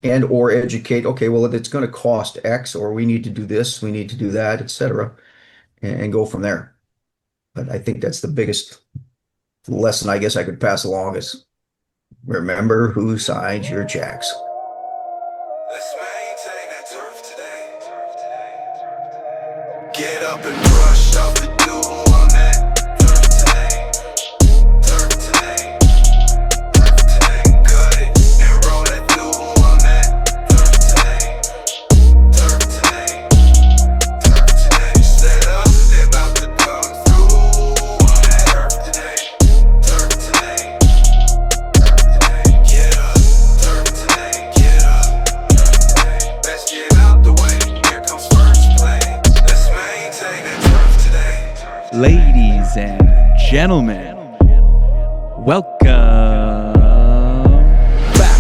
and or educate, okay, well, it's going to cost X, or we need to do this, we need to do that, et cetera, and go from there. But I think that's the biggest lesson I guess I could pass along is remember who signs your checks. Let's maintain that turf today. Get up and brush off the dew on that turf today. Turf today. Turf today. Cut it and roll that dew on that turf today. Turf today. Turf today. Set up, they about to come through on that turf today. Turf today. Turf today. Get up. Turf today. Get up. Let's get out the way. Here comes first play. Let's maintain that turf today. Ladies and gentlemen, welcome back.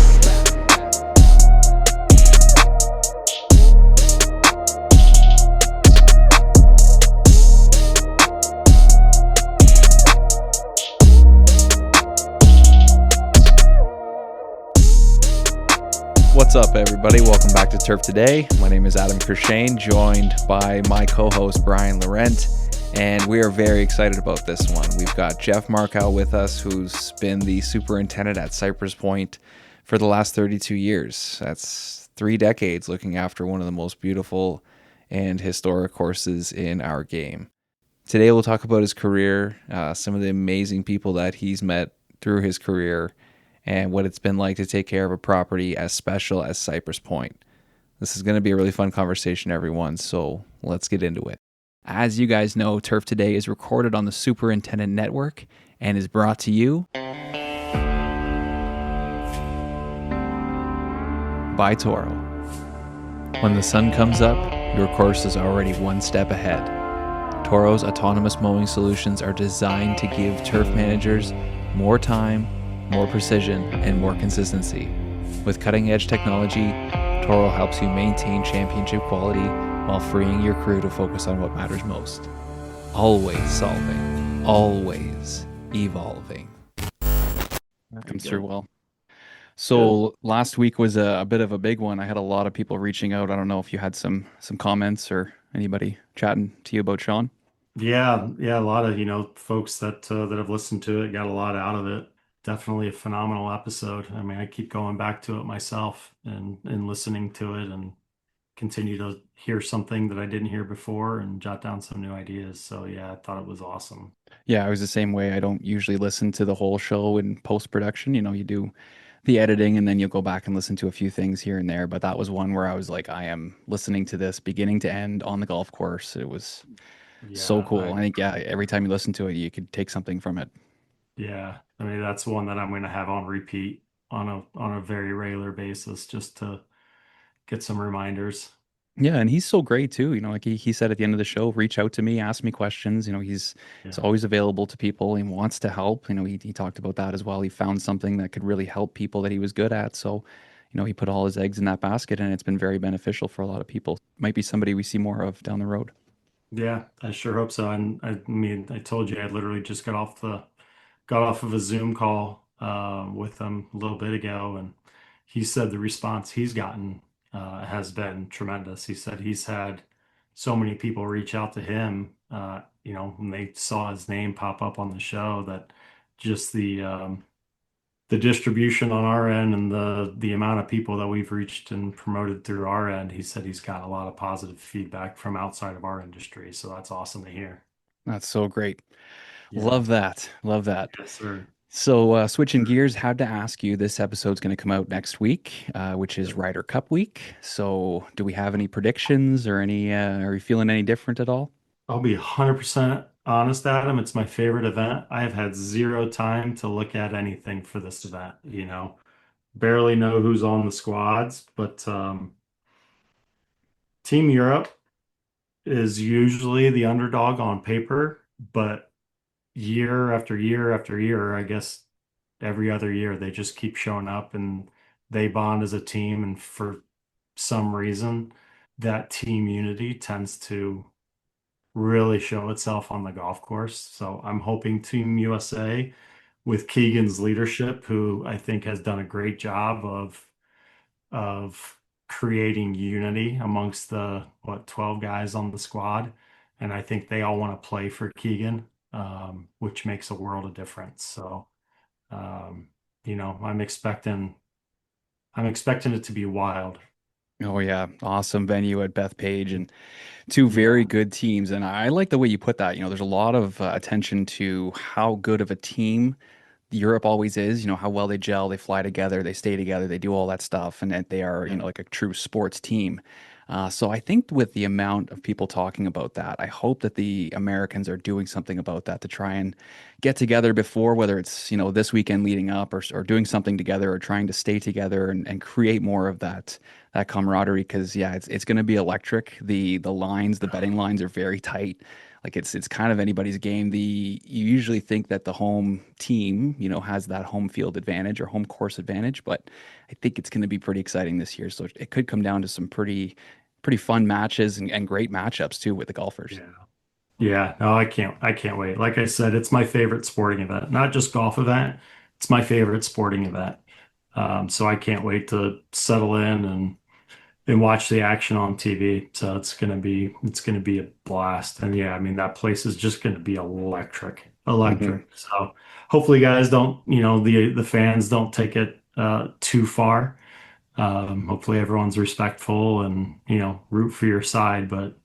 What's up, everybody? Welcome back to Turf Today. My name is Adam Kershane, joined by my co-host Brian Laurent, and we are very excited about this one. We've got Jeff Markow with us, who's been the superintendent at Cypress Point for the last 32 years. That's 3 decades looking after one of the most beautiful and historic courses in our game. Today we'll talk about his career, some of the amazing people that he's met through his career, and what it's been like to take care of a property as special as Cypress Point. This is going to be a really fun conversation, everyone, so let's get into it. As you guys know, Turf Today is recorded on the Superintendent Network and is brought to you by Toro. When the sun comes up, your course is already one step ahead. Toro's autonomous mowing solutions are designed to give turf managers more time, more precision, and more consistency. With cutting-edge technology, Toro helps you maintain championship quality while freeing your crew to focus on what matters most. Always solving, always evolving. That comes through well. So last week was a bit of a big one. I had a lot of people reaching out. I don't know if you had some comments or anybody chatting to you about Sean. Yeah, a lot of, folks that have listened to it got a lot out of it. Definitely a phenomenal episode. I mean, I keep going back to it myself and listening to it and continue to hear something that I didn't hear before and jot down some new ideas. So yeah, I thought it was awesome. Yeah, I was the same way. I don't usually listen to the whole show in post-production. You do the editing and then you'll go back and listen to a few things here and there. But that was one where I was like, I am listening to this beginning to end on the golf course. It was so Yeah, cool. I think, yeah, every time you listen to it, you could take something from it. yeah. I mean, that's one that I'm going to have on repeat on a very regular basis just to get some reminders. Yeah, and he's so great too. Like he said at the end of the show, reach out to me, ask me questions. He's Yeah. always available to people. He wants to help. He talked about that as well. He found something that could really help people that he was good at. So, he put all his eggs in that basket, and it's been very beneficial for a lot of people. Might be somebody we see more of down the road. Yeah, I sure hope so. And I mean, I told you I literally just got off of a Zoom call with him a little bit ago, and he said the response he's gotten has been tremendous. He said he's had so many people reach out to him, when they saw his name pop up on the show, that just the distribution on our end and the amount of people that we've reached and promoted through our end, he said he's got a lot of positive feedback from outside of our industry. So that's awesome to hear. That's so great. Yeah. Love that. Love that. Yes, sir. So, switching gears, had to ask you, this episode's going to come out next week, which is Ryder Cup week. So, do we have any predictions or are you feeling any different at all? I'll be 100% honest, Adam. It's my favorite event. I have had zero time to look at anything for this event, barely know who's on the squads, but Team Europe is usually the underdog on paper, but year after year after year, I guess every other year, they just keep showing up and they bond as a team. And for some reason, that team unity tends to really show itself on the golf course. So I'm hoping Team USA, with Keegan's leadership, who I think has done a great job of of creating unity amongst the, what, 12 guys on the squad. And I think they all want to play for Keegan, which makes a world of difference. So, um, I'm expecting it to be wild. Oh yeah, awesome venue at Bethpage and two very Yeah. good teams. And I like the way you put that. There's a lot of attention to how good of a team Europe always is, how well they gel, they fly together, they stay together, they do all that stuff, and that they are, Yeah. like a true sports team. So I think with the amount of people talking about that, I hope that the Americans are doing something about that to try and get together before, whether it's, this weekend leading up or doing something together or trying to stay together and create more of that camaraderie. Because yeah, it's going to be electric. The betting lines are very tight. Like it's kind of anybody's game. You usually think that the home team, has that home field advantage or home course advantage, but I think it's going to be pretty exciting this year. So it could come down to some pretty fun matches and great matchups too with the golfers. Yeah. Yeah, no, I can't wait. Like I said, it's my favorite sporting event, not just golf event. It's my favorite sporting event. So I can't wait to settle in and watch the action on TV. So it's gonna be a blast. And yeah, I mean that place is just gonna be electric, Hmm. electric. So hopefully guys don't, the fans don't take it too far. Hopefully everyone's respectful and, root for your side, but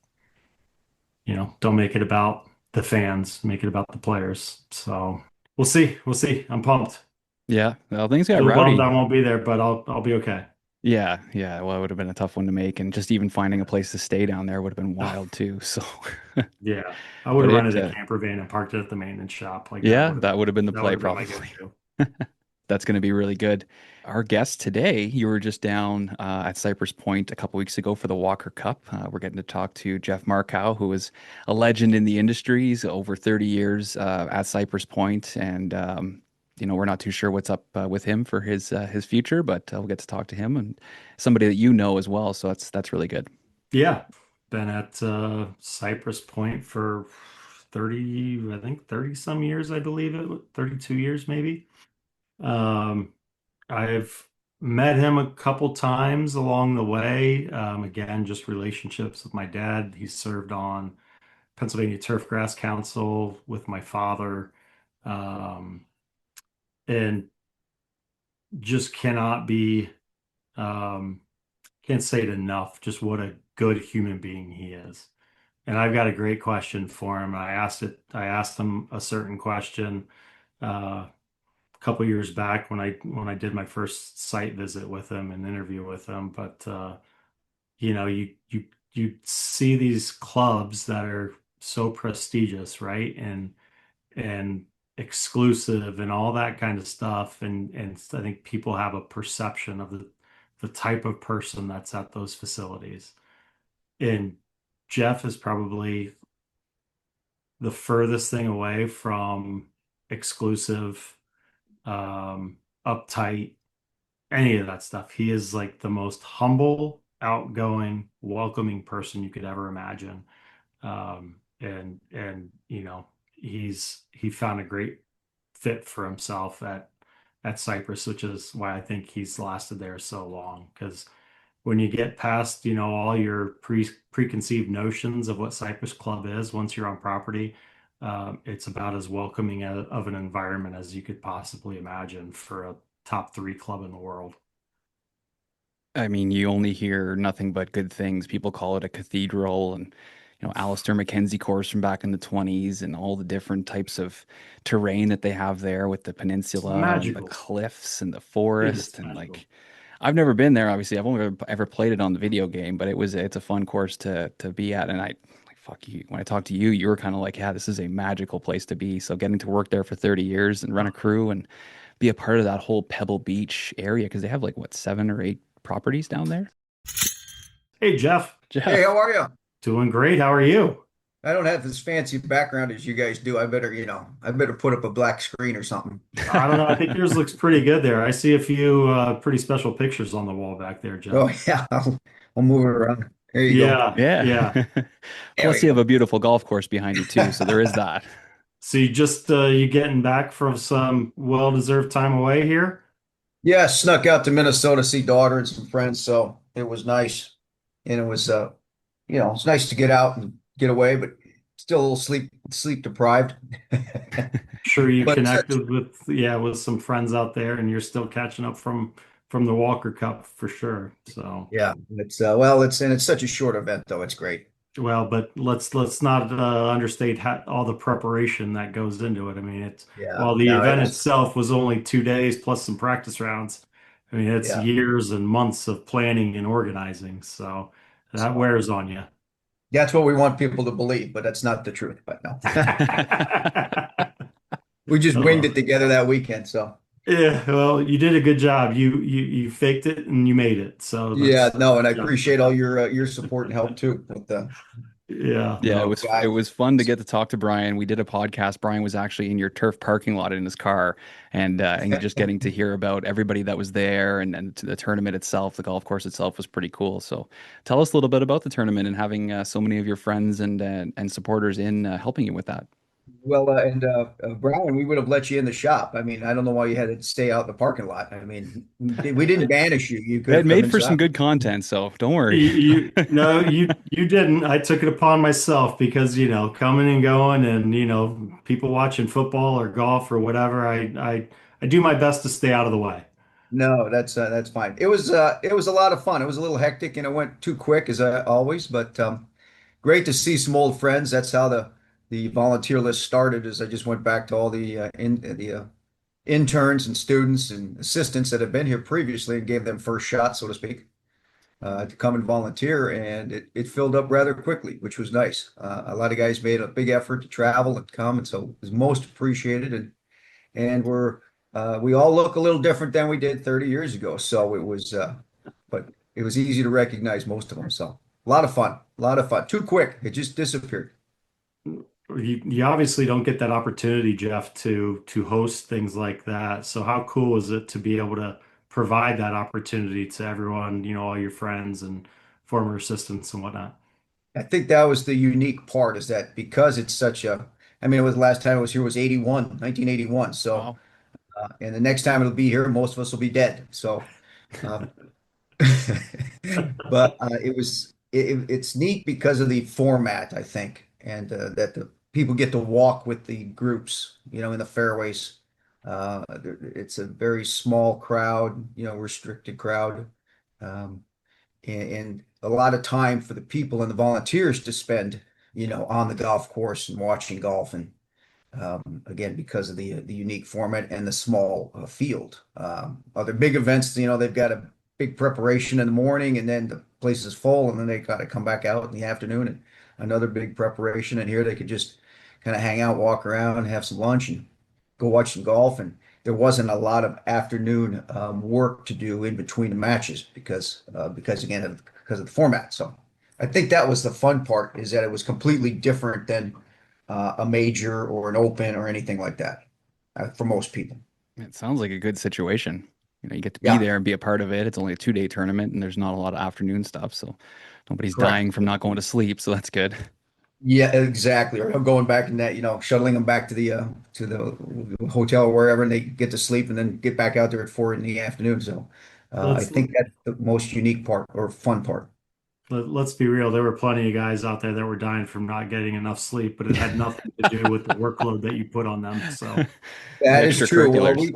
don't make it about the fans, make it about the players. So we'll see. We'll see. I'm pumped. Yeah, well, things A got little bummed rowdy. I won't be there, but I'll be okay. Yeah, yeah. Well, it would have been a tough one to make, and just even finding a place to stay down there would have been wild too. So, Yeah. I would but have rented a camper van and parked it at the maintenance shop. Like that yeah, would have that would have been the that would play have been my probably. go-to. That's going to be really good. Our guest today, you were just down at Cypress Point a couple weeks ago for the Walker Cup. We're getting to talk to Jeff Markow, who is a legend in the industry. He's over 30 years at Cypress Point, and we're not too sure what's up with him for his future, but we'll get to talk to him and somebody that you know as well. So that's really good. Yeah. Been at Cypress Point for 30, I think 30 some years, I believe 32 years maybe. Um, I've met him a couple times along the way. Again, just relationships with my dad. He served on Pennsylvania Turfgrass Council with my father, um, and just um, can't say it enough. Just what a good human being he is. And I've got a great question for him. I asked him a certain question a couple years back when I did my first site visit with him and interview with him. But you see these clubs that are so prestigious, right? And exclusive and all that kind of stuff. And I think people have a perception of the type of person that's at those facilities. And Jeff is probably the furthest thing away from exclusive, uptight, any of that stuff. He is like the most humble, outgoing, welcoming person you could ever imagine. And he found a great fit for himself at Cypress, which is why I think he's lasted there so long. Because when you get past, all your preconceived notions of what Cypress Club is, once you're on property, it's about as welcoming of an environment as you could possibly imagine for a top three club in the world. I mean, you only hear nothing but good things. People call it a cathedral, and Alistair Mackenzie course from back in the 20s, and all the different types of terrain that they have there with the It's peninsula and the magical. cliffs and the It forest. is And magical. like, I've never been there, obviously. I've only ever played it on the video game, but it's a fun course to be at. And like, fuck you. When I talked to you, you were kind of like, yeah, this is a magical place to be. So getting to work there for 30 years and run a crew and be a part of that whole Pebble Beach area, because they have like, what, 7 or 8 properties down there? Hey, Jeff, Hey, Jeff. how are you? doing great. How are you? I don't have this fancy background as you guys do. I better put up a black screen or something. I don't know. I think yours looks pretty good there. I see a few pretty special pictures on the wall back there, Oh Jeff. yeah, I'll move it around. There you go. Yeah, Yeah. yeah. There Plus, we you have go. a beautiful golf course behind you too, so there is that. So you getting back from some well-deserved time away here? Yeah, snuck out to Minnesota to see daughter and some friends, so it was nice. And it was it's nice to get out and get away, but still a little sleep deprived. Sure, you But connected with, yeah, with some friends out there, and you're still catching up from the Walker Cup for sure. So, yeah, it's such a short event though. It's great. well, but let's not understate all the preparation that goes into it. I mean, it's Yeah, while the no, it event was itself was only 2 days plus some practice rounds. I mean, it's yeah. years and months of planning and organizing. So that So wears on you. that's what we want people to believe, but that's not the truth. But no, we just winged it Oh, together that weekend. So yeah, well, you did a good job. You faked it and you made it. So yeah, that's no, and I yeah, appreciate all your support and help too with the yeah, Yeah, no. it guys. was fun to get to talk to Brian. We did a podcast. Brian was actually in your turf parking lot in his car, and just getting to hear about everybody that was there and to the tournament itself, the golf course itself was pretty cool. So, tell us a little bit about the tournament and having so many of your friends and supporters in helping you with that. Well, Brian, we would have let you in the shop. I mean, I don't know why you had to stay out in the parking lot. I mean, we didn't banish you. You could It have come made for inside. some good content, so don't worry. You no, you didn't. I took it upon myself because, coming and going and, people watching football or golf or whatever, I do my best to stay out of the way. No, that's fine. It was a lot of fun. It was a little hectic and it went too quick as always, but great to see some old friends. That's how the volunteer list started. As I just went back to all the interns and students and assistants that have been here previously and gave them first shot, so to speak, to come and volunteer, and it filled up rather quickly, which was nice. A lot of guys made a big effort to travel and come, and so it was most appreciated. And we all look a little different than we did 30 years ago. So but it was easy to recognize most of them. So a lot of fun, a lot of fun. Too quick, it just disappeared. You obviously don't get that opportunity, Jeff, to host things like that. So how cool is it to be able to provide that opportunity to everyone, all your friends and former assistants and whatnot? I think that was the unique part is that because it's such a, I mean, it was the last time I was here was 81, 1981. So, Wow. and the next time it'll be here, most of us will be dead. So, um, but it's neat because of the format, I think, and that the people get to walk with the groups, in the fairways. It's a very small crowd, restricted crowd, um, and a lot of time for the people and the volunteers to spend, on the golf course and watching golf and again, because of the unique format and the small field. Other big events, they've got a big preparation in the morning and then the place is full and then they got to come back out in the afternoon and another big preparation. And here they could just kind of hang out, walk around, have some lunch and go watch some golf. And there wasn't a lot of afternoon work to do in between the matches because of the format. So I think that was the fun part is that it was completely different than a major or an open or anything like that for most people. It sounds like a good situation. You get to be Yeah, there and be a part of it. It's only a 2-day tournament and there's not a lot of afternoon stuff, so nobody's correct. dying from not going to sleep, so that's good. Yeah, exactly. Or going back in that, shuttling them back to the hotel or wherever, and they get to sleep and then get back out there at 4 in the afternoon. So I Let's think that's the most unique part or fun part. let's be real. There were plenty of guys out there that were dying from not getting enough sleep, but it had nothing to do with the workload that you put on them. So The That is true. Well, extracurriculars.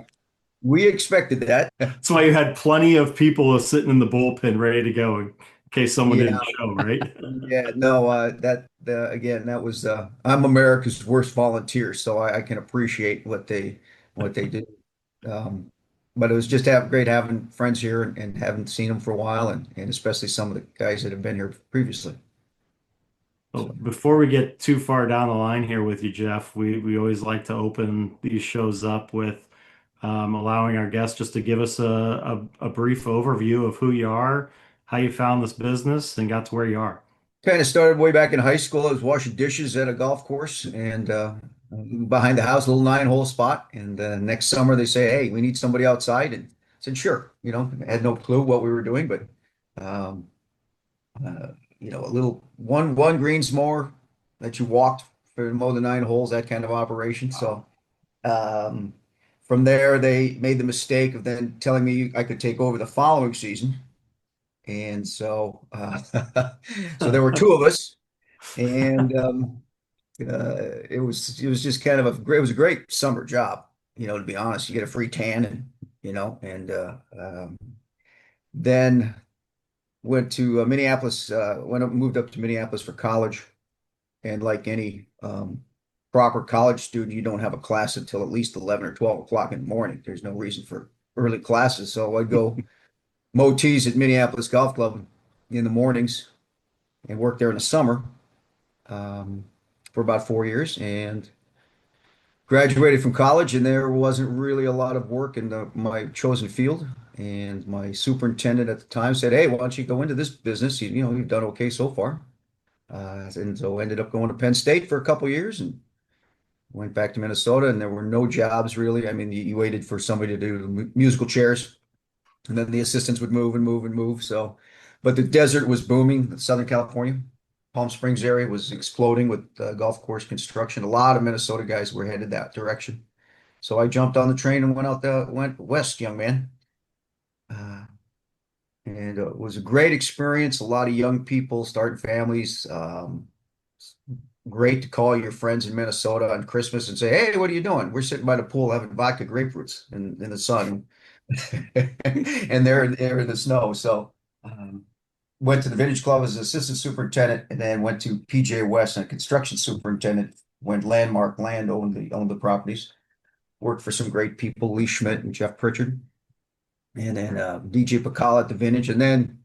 we expected that. that's why you had plenty of people sitting in the bullpen ready to go in case someone Yeah, didn't show, right? yeah. No, again, that was I'm America's worst volunteer, so I can appreciate what they did. Um, but it was just great having friends here and haven't seen them for a while, and especially some of the guys that have been here previously. Well, So before we get too far down the line here with you, Jeff, we always like to open these shows up with allowing our guests just to give us a brief overview of who you are, how you found this business, and got to where you are. kind of started way back in high school. I was washing dishes at a golf course and behind the house, a little 9-hole spot. And next summer they say, "Hey, we need somebody outside," and I said, "Sure." I had no clue what we were doing, but um, a little one greens mower that you walked for mow the 9 holes, that kind of operation. So um, From there, they made the mistake of then telling me I could take over the following season. And so, so there were two of us, and it was just kind of it was a great summer job, to be honest. You get a free tan, and and then went to Minneapolis. Moved up to Minneapolis for college, and like any proper college student, you don't have a class until at least 11 or 12 o'clock in the morning. There's no reason for early classes, so I'd go mow tees at Minneapolis Golf Club in the mornings and work there in the summer for about 4 years, and graduated from college. And there wasn't really a lot of work in my chosen field. And my superintendent at the time said, "Hey, why don't you go into this business? You've done okay so far." And so ended up going to Penn State for a couple years and went back to Minnesota. And there were no jobs really. I mean, you waited for somebody to do the musical chairs, and then the assistants would move and move and move. So, but the desert was booming. Southern California, Palm Springs area was exploding with golf course construction. A lot of Minnesota guys were headed that direction. So I jumped on the train and went west, young man. Uh, and it was a great experience. A lot of young people starting families. Great to call your friends in Minnesota on Christmas and say, "Hey, what are you doing? We're sitting by the pool having vodka grapefruits in the sun." And they're in the snow. So went to the Vintage Club as an assistant superintendent, and then went to PJ West and construction superintendent when Landmark Land owned the properties. Worked for some great people, Lee Schmidt and Jeff Pritchard, and then DJ Pacala at the Vintage. And then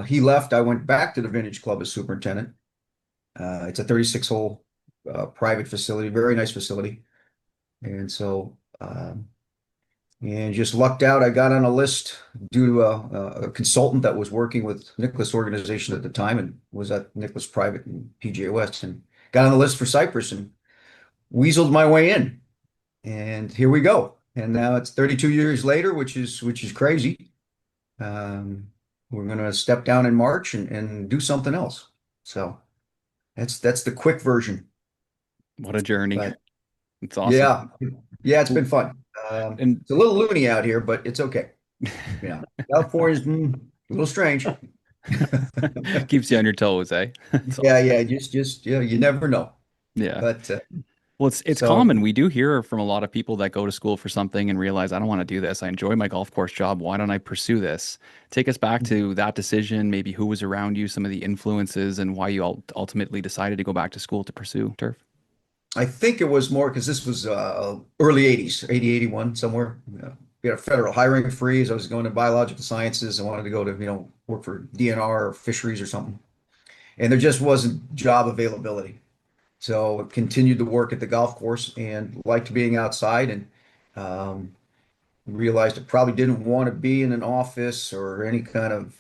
he left. I went back to the Vintage Club as superintendent. It's a 36-hole private facility, very nice facility. And so, and just lucked out. I got on a list due to a consultant that was working with Nicholas organization at the time and was at Nicholas Private and PGA West, and got on the list for Cypress and weaseled my way in. And here we go. And now it's 32 years later, which is crazy. We're going to step down in March and do something else. So that's the quick version. What a journey. But It's awesome. yeah, it's been fun. And It's a little loony out here, but it's okay. Yeah, California's a little strange. keeps you on your toes, eh? It's Yeah, awesome. yeah, just yeah, you never know. Yeah. But Well, it's so common. We do hear from a lot of people that go to school for something and realize, I don't want to do this. I enjoy my golf course job. Why don't I pursue this? Take us back to that decision, maybe who was around you, some of the influences, and why you ultimately decided to go back to school to pursue turf. I think it was more because this was early 80s, 80, 81, somewhere. We had a federal hiring freeze. I was going to biological sciences. I wanted to go to, work for DNR or fisheries or something. And there just wasn't job availability. So I continued to work at the golf course and liked being outside, and um, realized I probably didn't want to be in an office or any kind of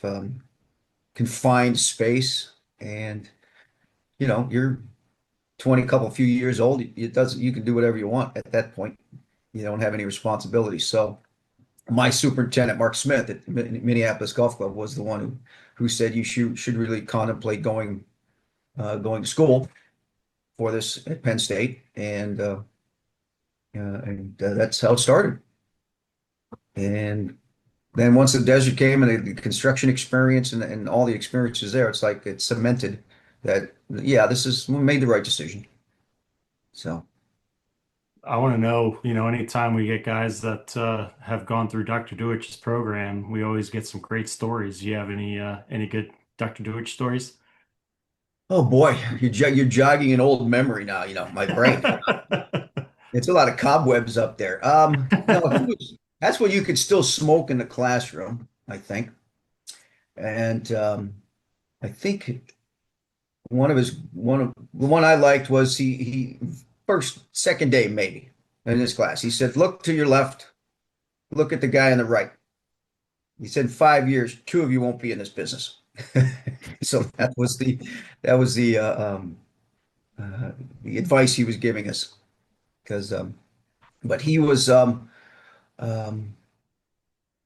confined space. And, you're 20, couple few years old. You can do whatever you want at that point. You don't have any responsibility. So my superintendent, Mark Smith at Minneapolis Golf Club, was the one who said you should really contemplate going to school for this at Penn State, and that's how it started. And then once the desert came and the construction experience and all the experiences there, it's like it cemented that, yeah, we made the right decision. So, I want to know, anytime we get guys that have gone through Dr. Deutsch's program, we always get some great stories. Do you have any good Dr. Deutsch stories? oh boy, you're jogging an old memory now, my brain. It's a lot of cobwebs up there. No, that's when you could still smoke in the classroom, I think. And I think the one I liked was he second day maybe in this class. He said, "Look to your left, look at the guy on the right." He said, "5 years, two of you won't be in this business." So that was the advice he was giving us. Because but um,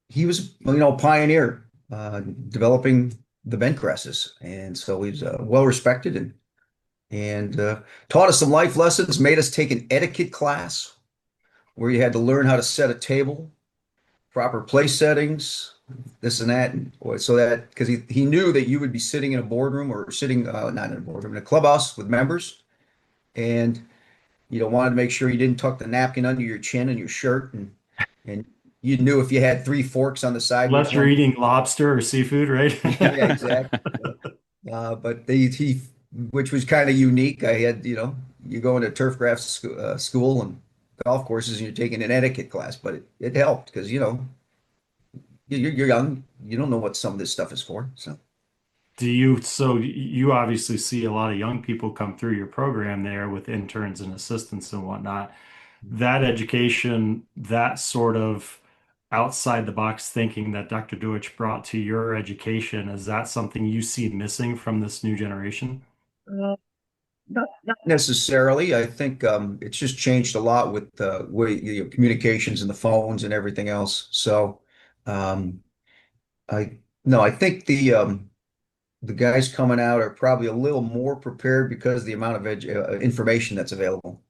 he was a pioneer developing the bent grasses, and so he's well respected, and taught us some life lessons, made us take an etiquette class, where you had to learn how to set a table, proper place settings, this and that. And so that because he knew that you would be sitting in a boardroom or sitting not in a boardroom, in a clubhouse with members, and wanted to make sure you didn't tuck the napkin under your chin in your shirt, and you knew if you had three forks on the side which Unless you're one. eating lobster or seafood, right? Yeah, exactly. But he which was kind of unique. I had, you go into turfcraft school and golf courses and you're taking an etiquette class, but it helped because, you're young. You don't know what some of this stuff is for. So So you obviously see a lot of young people come through your program there with interns and assistants and whatnot. That education, that sort of outside the box thinking that Dr. Deutsch brought to your education, is that something you see missing from this new generation? not necessarily. I think it's just changed a lot with communications and the phones and everything else. So um, I no, I think the guys coming out are probably a little more prepared because of the amount of information that's available.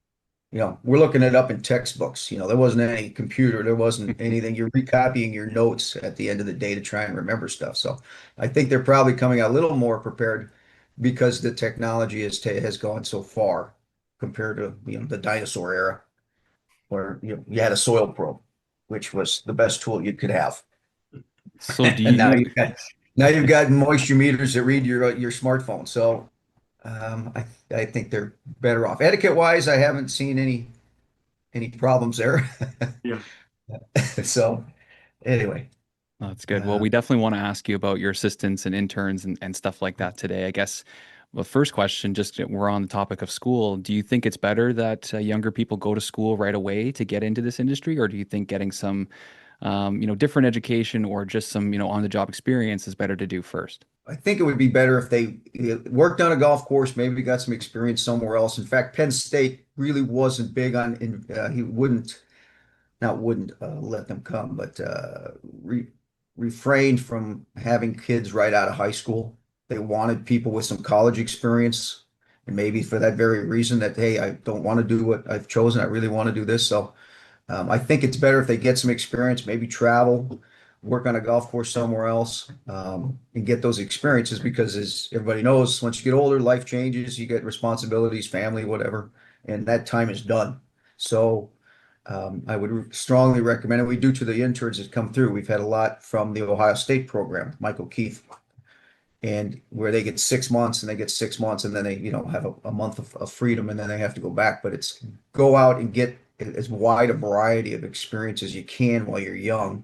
We're looking it up in textbooks. There wasn't any computer, there wasn't anything. You're recopying your notes at the end of the day to try and remember stuff. So I think they're probably coming out a little more prepared because the technology has gone so far compared to the dinosaur era where you had a soil probe, which was the best tool you could have. So do And you now you've got moisture meters that read your smartphone. So I think they're better off. Etiquette wise, I haven't seen any problems there. Yeah. So anyway, That's good. Well, uh, we definitely want to ask you about your assistants and interns and stuff like that today. I guess the first question, just we're on the topic of school. Do you think it's better that younger people go to school right away to get into this industry, or do you think getting some, different education or just some, on-the-job experience is better to do first? I think it would be better if they worked on a golf course, maybe got some experience somewhere else. In fact, Penn State really wasn't big on, he wouldn't let them come, but refrained from having kids right out of high school. They wanted people with some college experience, and maybe for that very reason that, hey, I don't want to do what I've chosen. I really want to do this. So I think it's better if they get some experience, maybe travel, work on a golf course somewhere else, and get those experiences because, as everybody knows, once you get older, life changes, you get responsibilities, family, whatever, and that time is done. So I would strongly recommend it. We do to the interns that come through. We've had a lot from the Ohio State program, Michael Keith, and where they get 6 months and they get 6 months and then they, have a month of freedom and then they have to go back. But it's go out and get as wide a variety of experience as you can while you're young.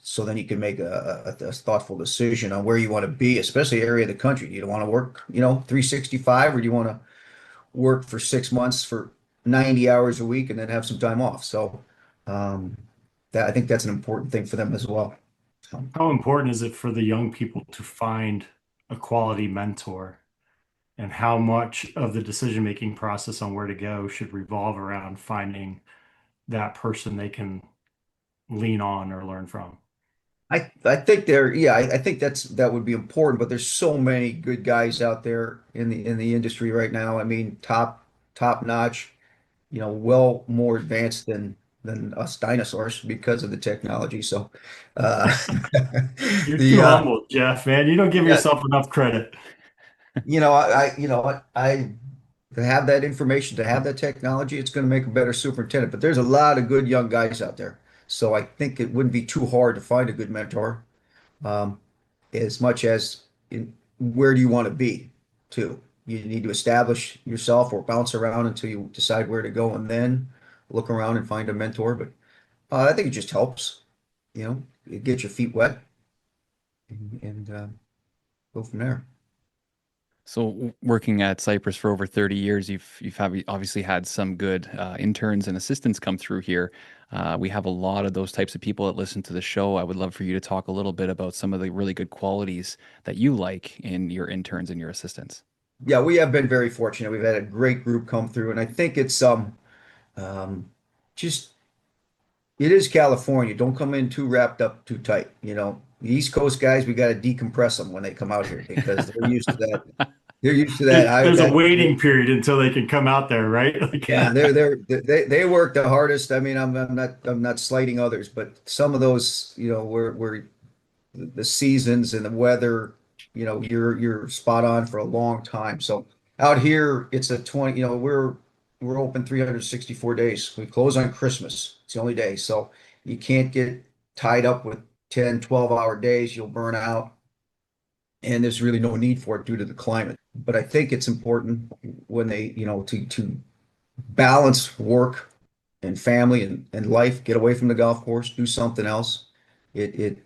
So then you can make a thoughtful decision on where you want to be, especially area of the country. Do you want to work, 365, or do you want to work for 6 months for 90 hours a week and then have some time off? So um, I think that's an important thing for them as well. So, How important is it for the young people to find a quality mentor? And how much of the decision-making process on where to go should revolve around finding that person they can lean on or learn from? I think I think that would be important, but there's so many good guys out there in the industry right now. I mean, top notch, well more advanced than us dinosaurs because of the technology. So uh You're the too humble, Jeff, man. You don't give yeah, yourself enough credit. I to have that information, to have that technology, it's going to make a better superintendent. But there's a lot of good young guys out there. So I think it wouldn't be too hard to find a good mentor. Um, as much as where do you want to be too. You need to establish yourself or bounce around until you decide where to go and then look around and find a mentor. But I think it just helps, get your feet wet and go from there. So working at Cypress for over 30 years, obviously had some good interns and assistants come through here. We have a lot of those types of people that listen to the show. I would love for you to talk a little bit about some of the really good qualities that you like in your interns and your assistants. Yeah, we have been very fortunate. We've had a great group come through, and I think it's um just it is California. Don't come in too wrapped up too tight. The East Coast guys, we got to decompress them when they come out here because they're used to that they're used to that. There's a waiting period until they can come out there, right? Like, Yeah, they work the hardest. I mean, I'm not slighting others, but some of those, where the seasons and the weather, you're spot on for a long time. So out here, it's a 20, we're open 364 days. We close on Christmas. It's the only day. So you can't get tied up with 10, 12-hour days. You'll burn out. And there's really no need for it due to the climate. But I think it's important when they, to balance work and family and life, get away from the golf course, do something else. It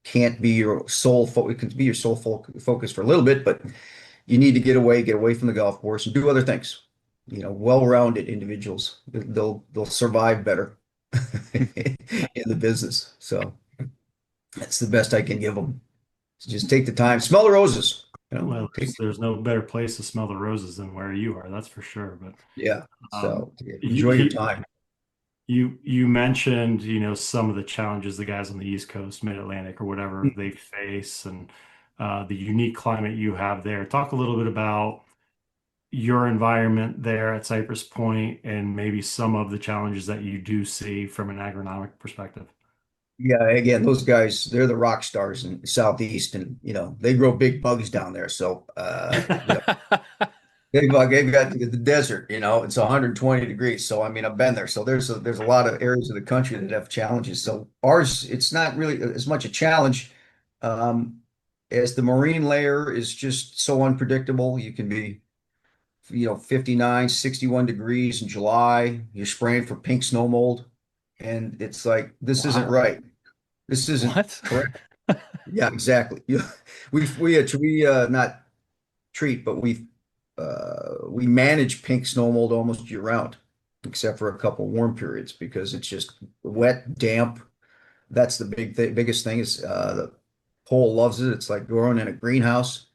can't be your sole focus. It can be your sole focus for a little bit, but you need to get away from the golf course and do other things. Well-rounded individuals, they'll survive better in the business. So that's the best I can give them. So just take the time, smell the roses. well, Take, there's no better place to smell the roses than where you are, that's for sure. But yeah. um, So yeah, enjoy your you, time. you mentioned, some of the challenges the guys on the East Coast, Mid-Atlantic, or whatever they face, and the unique climate you have there. Talk a little bit about your environment there at Cypress Point and maybe some of the challenges that you do see from an agronomic perspective. Yeah, again, those guys, they're the rock stars in the Southeast, and they grow big bugs down there. So they've got the desert, it's 120 degrees. So I mean, I've been there. So there's a lot of areas of the country that have challenges. So ours, it's not really as much a challenge um, as the marine layer is just so unpredictable. You can be, 59, 61 degrees in July. You're spraying for pink snow mold, and it's like this isn't Wow. right. This isn't What? correct. Yeah, exactly. We not treat, but we manage pink snow mold almost year round, except for a couple warm periods because it's just wet, damp. That's the biggest thing is the pole loves it. It's like growing in a greenhouse.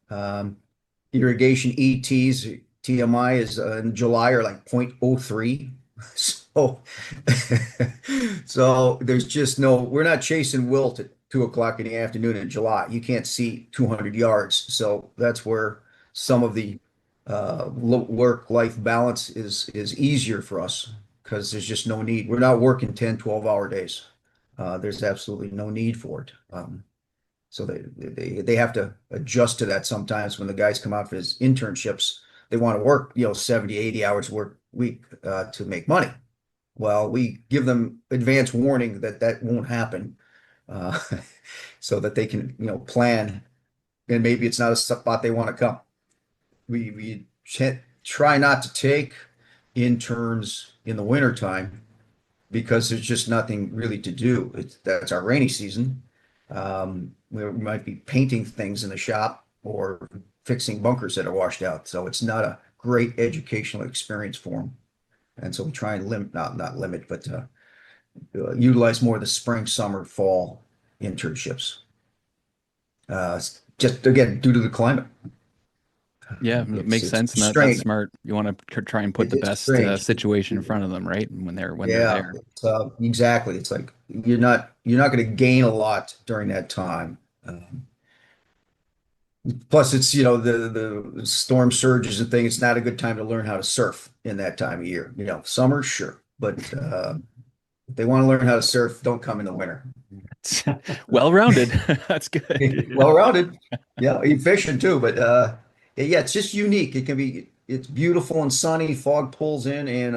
Um, Irrigation ETs, TMI is in July are like 0.03. So, so there's just we're not chasing wilt at 2 o'clock in the afternoon in July. You can't see 200 yards. So that's where some of the work-life balance is easier for us because there's just no need. We're not working 10, 12-hour days. There's absolutely no need for it. So they have to adjust to that sometimes when the guys come out for his internships. They want to work, 70, 80 hours work week to make money. Well, we give them advance warning that that won't happen uh, so that they can, plan. And maybe it's not a spot they want to come. We try not to take interns in the wintertime because there's just nothing really to do. That's our rainy season. We might be painting things in the shop or fixing bunkers that are washed out. So it's not a great educational experience for them. And so we try and limit, not limit, but utilize more of the spring, summer, fall internships. Just again, due to the climate. Yeah, it makes It's sense, and that's strange. smart. You want to try and put the It's best strange. situation in front of them, right? When they're Yeah, there. exactly. It's like you're not going to gain a lot during that time. Plus, it's the storm surges and things. It's not a good time to learn how to surf in that time of year. Summer, sure, but if they want to learn how to surf, don't come in the winter. Well-rounded. That's good. Well-rounded, yeah, efficient too. But yeah, it's just unique. It's beautiful and sunny. Fog pulls in, and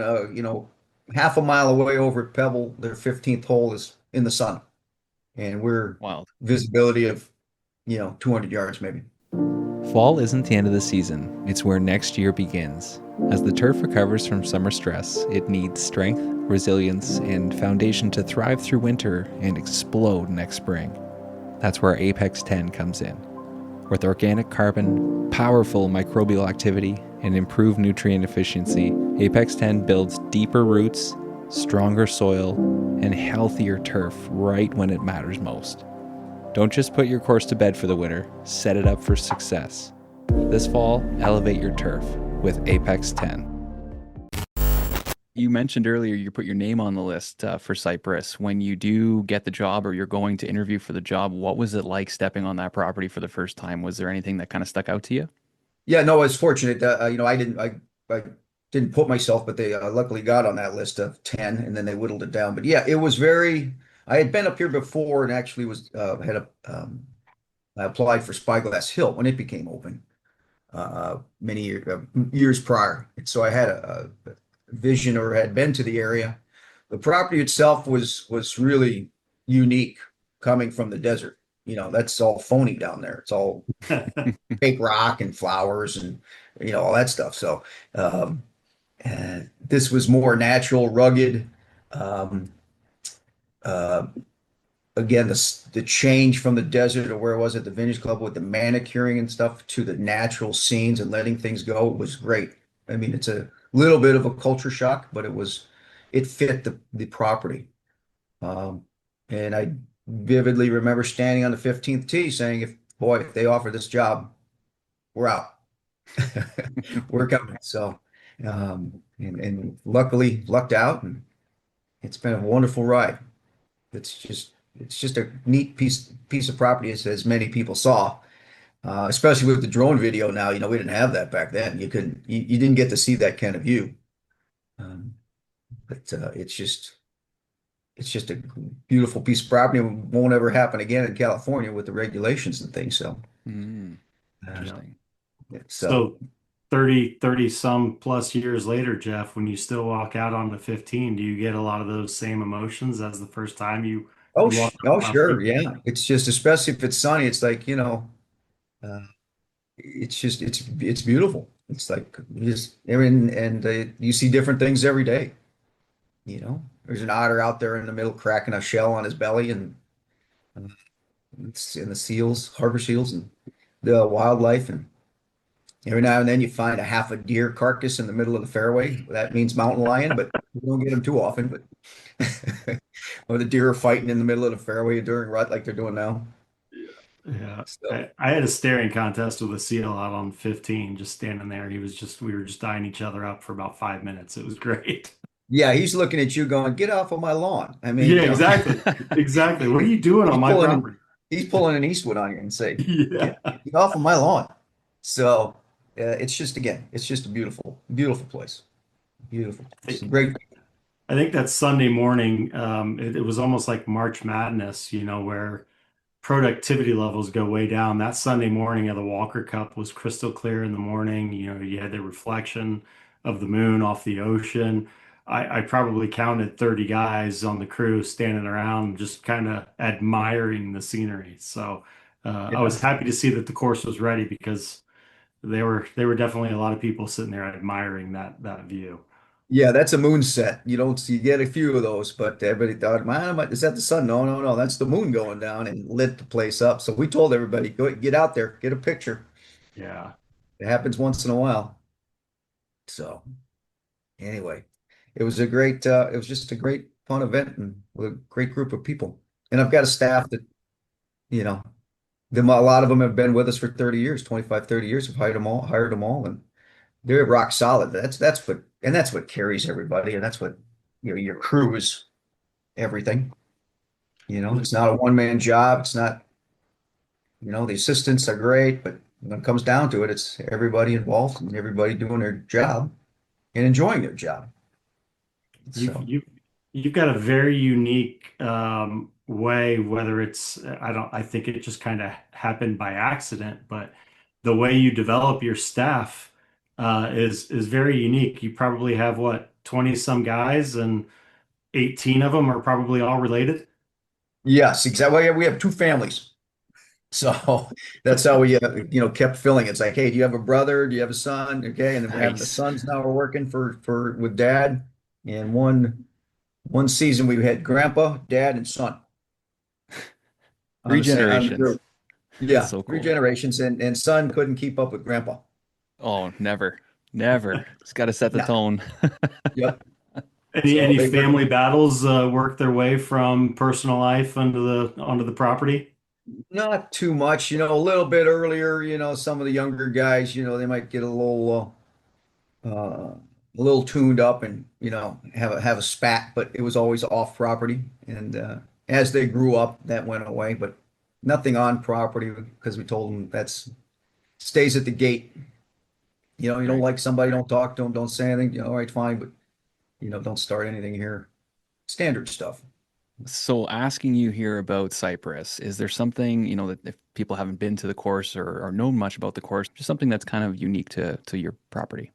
half a mile away over at Pebble, their 15th hole is in the sun, and we're Wild. visibility of 200 yards maybe. Fall isn't the end of the season, it's where next year begins. As the turf recovers from summer stress, it needs strength, resilience, and foundation to thrive through winter and explode next spring. That's where Apex 10 comes in. With organic carbon, powerful microbial activity, and improved nutrient efficiency, Apex 10 builds deeper roots, stronger soil, and healthier turf right when it matters most. Don't just put your course to bed for the winter, set it up for success. This fall, elevate your turf with Apex 10. You mentioned earlier you put your name on the list for Cypress. When you do get the job or you're going to interview for the job, what was it like stepping on that property for the first time? Was there anything that kind of stuck out to you? Yeah, no, I was fortunate that I didn't put myself, but they luckily got on that list of 10, and then they whittled it down. But yeah, it was very. I had been up here before and actually was had a I applied for Spyglass Hill when it became open many years prior. And so I had a vision or had been to the area. The property itself was really unique coming from the desert. That's all phony down there. It's all fake rock and flowers and all that stuff. So and this was more natural, rugged. Um, uh, Again, the change from the desert or where it was at the Vintage Club with the manicuring and stuff to the natural scenes and letting things go was great. I mean, it's a little bit of a culture shock, but it fit the property. Um, and I vividly remember standing on the 15th tee saying, if they offer this job, we're out. We're coming. So, and luckily lucked out, and it's been a wonderful ride. It's just a neat piece of property as many people saw, especially with the drone video now. We didn't have that back then. You didn't get to see that kind of view. Um, but it's just a beautiful piece of property. It won't ever happen again in California with the regulations and things. So, Mm, Yeah. uh, interesting. So 30 some plus years later, Jeff, when you still walk out on the 15, do you get a lot of those same emotions as the first time you walked on oh, the sure, property? yeah. It's just, especially if it's sunny, it's like, uh, it's beautiful. It's like you see different things every day. There's an otter out there in the middle cracking a shell on his belly, and it's in the seals, harbor seals, and the wildlife. And every now and then you find a half a deer carcass in the middle of the fairway. That means mountain lion, but you don't get them too often. But or the deer are fighting in the middle of the fairway during rut like they're doing now. Yeah. So I had a staring contest with a seal out on 15, just standing there. We were just eyeing each other up for about 5 minutes. It was great. yeah, he's looking at you going, "Get off of my lawn." I mean, Yeah, exactly. Exactly. What are you doing he's on my pulling property? he's pulling an Eastwood on you and say, "Get Yeah. get off of my lawn." So it's just a beautiful, beautiful place. Beautiful. I It's a think great. I think that Sunday morning, it was almost like March Madness, where productivity levels go way down. That Sunday morning of the Walker Cup was crystal clear in the morning. You had the reflection of the moon off the ocean. I probably counted 30 guys on the crew standing around just kind of admiring the scenery. So I Yeah. was happy to see that the course was ready because they were definitely a lot of people sitting there admiring that view. Yeah, that's a moon set. You don't see, you get a few of those, but everybody thought, man, is that the sun? No, no, no, that's the moon going down and lit the place up. So we told everybody, go get out there, get a picture. Yeah. It happens once in a while. So anyway, it was just a great fun event and with a great group of people. And I've got a staff that, you know, a lot of them have been with us for 30 years, 25, 30 years. Have hired them all, and they're rock solid. That's what carries everybody, and that's what your crew is everything. It's not a one-man job. It's not, the assistants are great, but when it comes down to it, it's everybody involved and everybody doing their job and enjoying their job. You've So you you've got a very unique way, whether it's I think it just kind of happened by accident, but the way you develop your staff is very unique. You probably have what, 20 some guys and 18 of them are probably all related. yes, exactly. We have two families. So that's how we, kept filling. It's like, hey, do you have a brother? Do you have a son? Okay, and then we're having the Nice. sons now. We're working for with dad, and one season we had grandpa, dad, and son on Three the generations. group. That's Yeah, so three cool. generations, and son couldn't keep up with grandpa. Oh, never. Never. It's got to set the No. tone. Yep. Any So any they were family battles work their way from personal life onto the property? not too much, a little bit earlier. Some of the younger guys, they might get a little tuned up and have a spat, but it was always off property. And as they grew up, that went away, but nothing on property because we told them that's stays at the gate. You don't Right. like somebody, don't talk to them, don't say anything, all right, fine, but don't start anything here. Standard stuff. So asking you here about Cypress, is there something, that if people haven't been to the course or know much about the course, just something that's kind of unique to your property?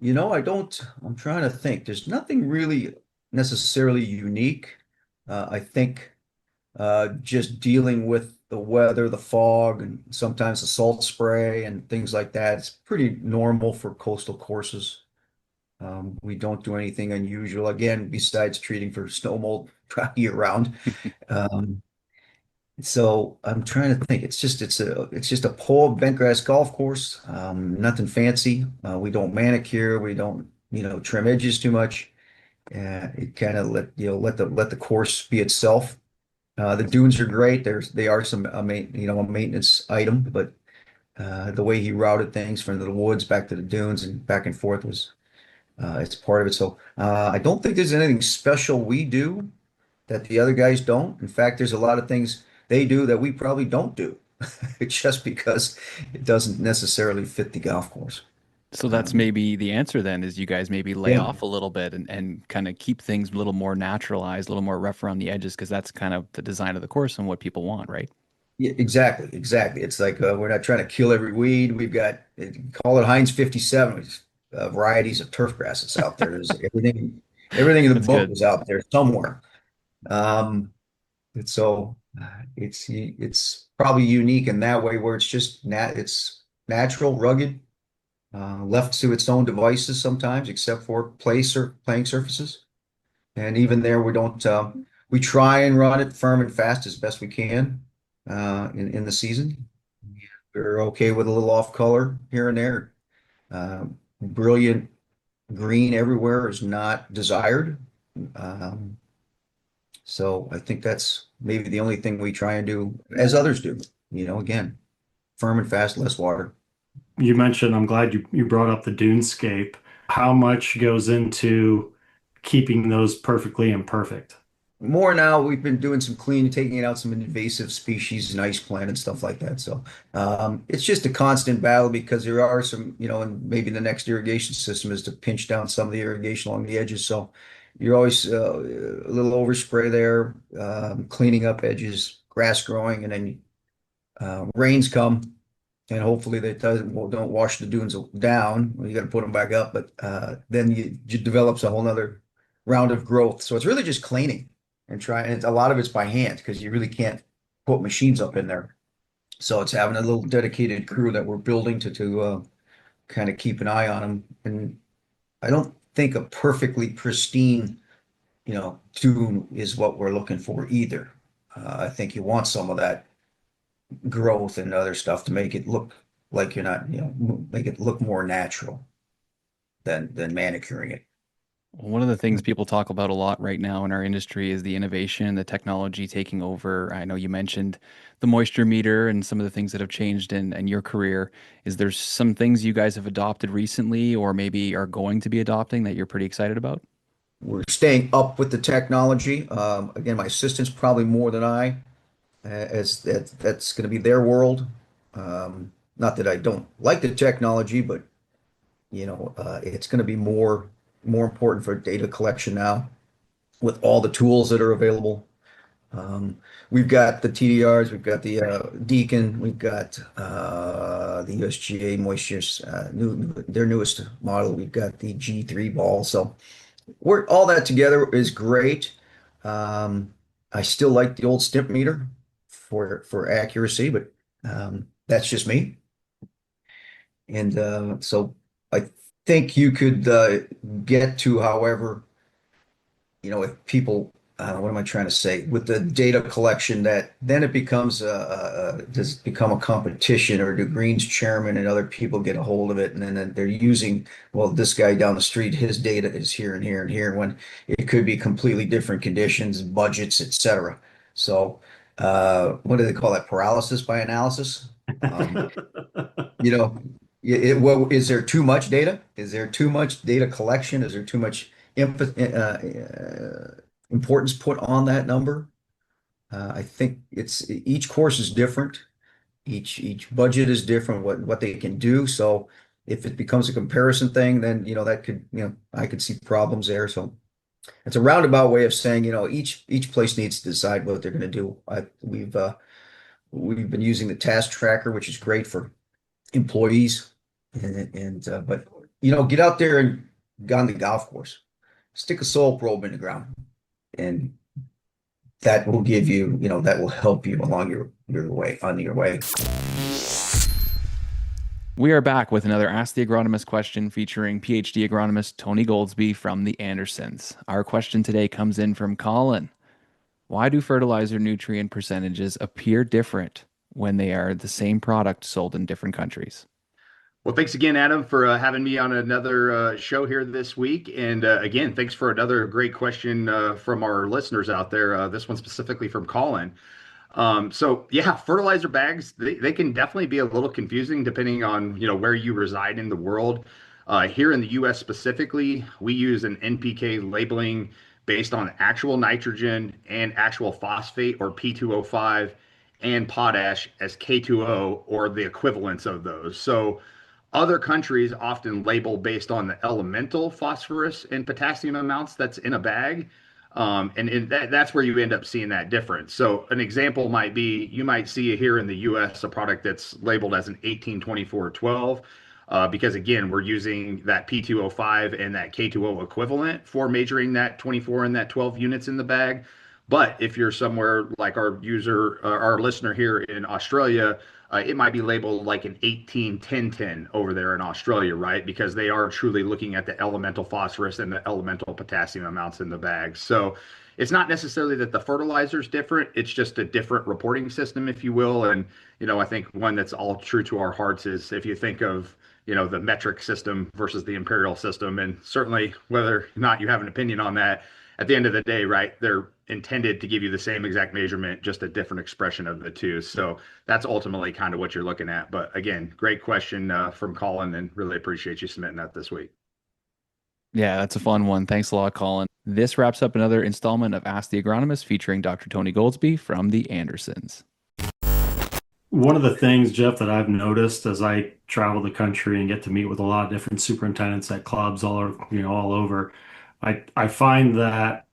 I'm trying to think. There's nothing really necessarily unique. I think just dealing with the weather, the fog, and sometimes the salt spray and things like that. It's pretty normal for coastal courses. We don't do anything unusual, again, besides treating for snow mold year round. Um, so I'm trying to think. It's just a pole bent grass golf course. Nothing fancy. We don't manicure. We don't trim edges too much. It kind of let the course be itself. The dunes are great. They are some a maintenance item, but the way he routed things from the woods back to the dunes and back and forth was it's part of it. So I don't think there's anything special we do that the other guys don't. In fact, there's a lot of things they do that we probably don't do, just because it doesn't necessarily fit the golf course. So that's Um, maybe the answer then is you guys maybe lay yeah, off a little bit and kind of keep things a little more naturalized, a little more rough around the edges, because that's kind of the design of the course and what people want, right? yeah, exactly, exactly. It's like we're not trying to kill every weed. We've got call it Heinz 57 varieties of turf grasses out there. There's everything in the That's book good. is out there somewhere. Um, and so it's probably unique in that way where it's natural, rugged, left to its own devices sometimes, except for playing surfaces. And even there, we try and run it firm and fast as best we can in the season. We're okay with a little off color here and there. Brilliant green everywhere is not desired. Um, so I think that's maybe the only thing we try and do, as others do. Again, firm and fast, less water. You mentioned, I'm glad you brought up the dunescape. How much goes into keeping those perfectly imperfect? More now, we've been doing some cleaning, taking out some invasive species and ice plant and stuff like that. So it's just a constant battle because there are some, and maybe the next irrigation system is to pinch down some of the irrigation along the edges. So you're always a little overspray there, cleaning up edges, grass growing, and then rains come, and hopefully they don't wash the dunes down. Well, you got to put them back up, but then you develops a whole nother round of growth. So it's really just cleaning and trying. And a lot of it's by hand because you really can't put machines up in there. So it's having a little dedicated crew that we're building to kind of keep an eye on them. And I don't think a perfectly pristine, dune is what we're looking for either. I think you want some of that growth and other stuff to make it look like you're not, make it look more natural than manicuring it. One of the things people talk about a lot right now in our industry is the innovation, the technology taking over. I know you mentioned the moisture meter and some of the things that have changed in your career. Is there some things you guys have adopted recently or maybe are going to be adopting that you're pretty excited about? We're staying up with the technology. Again, my assistant's probably more than I, as that's going to be their world. Not that I don't like the technology, but it's going to be more important for data collection now with all the tools that are available. We've got the TDRs, we've got the Deacon, we've got the USGA Moisture, their newest model. We've got the G3 ball. So we're all that together is great. I still like the old stimp meter for accuracy, but that's just me. And so I think you could get to, however, if people, what am I trying to say? With the data collection, that then it becomes does it become a competition, or do Green's chairman and other people get a hold of it, and then they're using, well, this guy down the street, his data is here and here and here, when it could be completely different conditions, budgets, etc. So, what do they call that? Paralysis by analysis. You know, well, is there too much data? Is there too much data collection? Is there too much importance put on that number? I think it's each course is different. Each budget is different. What they can do. So if it becomes a comparison thing, then that could, I could see problems there. So it's a roundabout way of saying, each place needs to decide what they're going to do. We've been using the task tracker, which is great for employees, and but get out there and go on the golf course, stick a soil probe in the ground, and that will give you, that will help you along your way on your way. We are back with another Ask the Agronomist question featuring PhD agronomist Tony Goldsby from the Andersons. Our question today comes in from Colin. Why do fertilizer nutrient percentages appear different when they are the same product sold in different countries? Well, thanks again, Adam, for having me on another show here this week. And again, thanks for another great question from our listeners out there. This one specifically from Colin. So yeah, fertilizer bags, they can definitely be a little confusing depending on, where you reside in the world. Here in the US specifically, we use an NPK labeling based on actual nitrogen and actual phosphate or P2O5 and potash as K2O or the equivalents of those. So other countries often label based on the elemental phosphorus and potassium amounts that's in a bag. That's where you end up seeing that difference. So an example might be you might see here in the US a product that's labeled as an 182412 because again, we're using that P2O5 and that K2O equivalent for measuring that 24 and that 12 units in the bag. But if you're somewhere like our listener here in Australia, it might be labeled like an 181010 over there in Australia, right? Because they are truly looking at the elemental phosphorus and the elemental potassium amounts in the bag. So it's not necessarily that the fertilizer is different. It's just a different reporting system, if you will. And, I think one that's all true to our hearts is if you think of, the metric system versus the imperial system, and certainly whether or not you have an opinion on that, at the end of the day, right, they're intended to give you the same exact measurement, just a different expression of the two. So that's ultimately kind of what you're looking at. But again, great question from Colin, and really appreciate you submitting that this week. Yeah, that's a fun one. Thanks a lot, Colin. This wraps up another installment of Ask the Agronomist featuring Dr. Tony Goldsby from the Andersons. One of the things, Jeff, that I've noticed as I travel the country and get to meet with a lot of different superintendents at clubs all over, I find that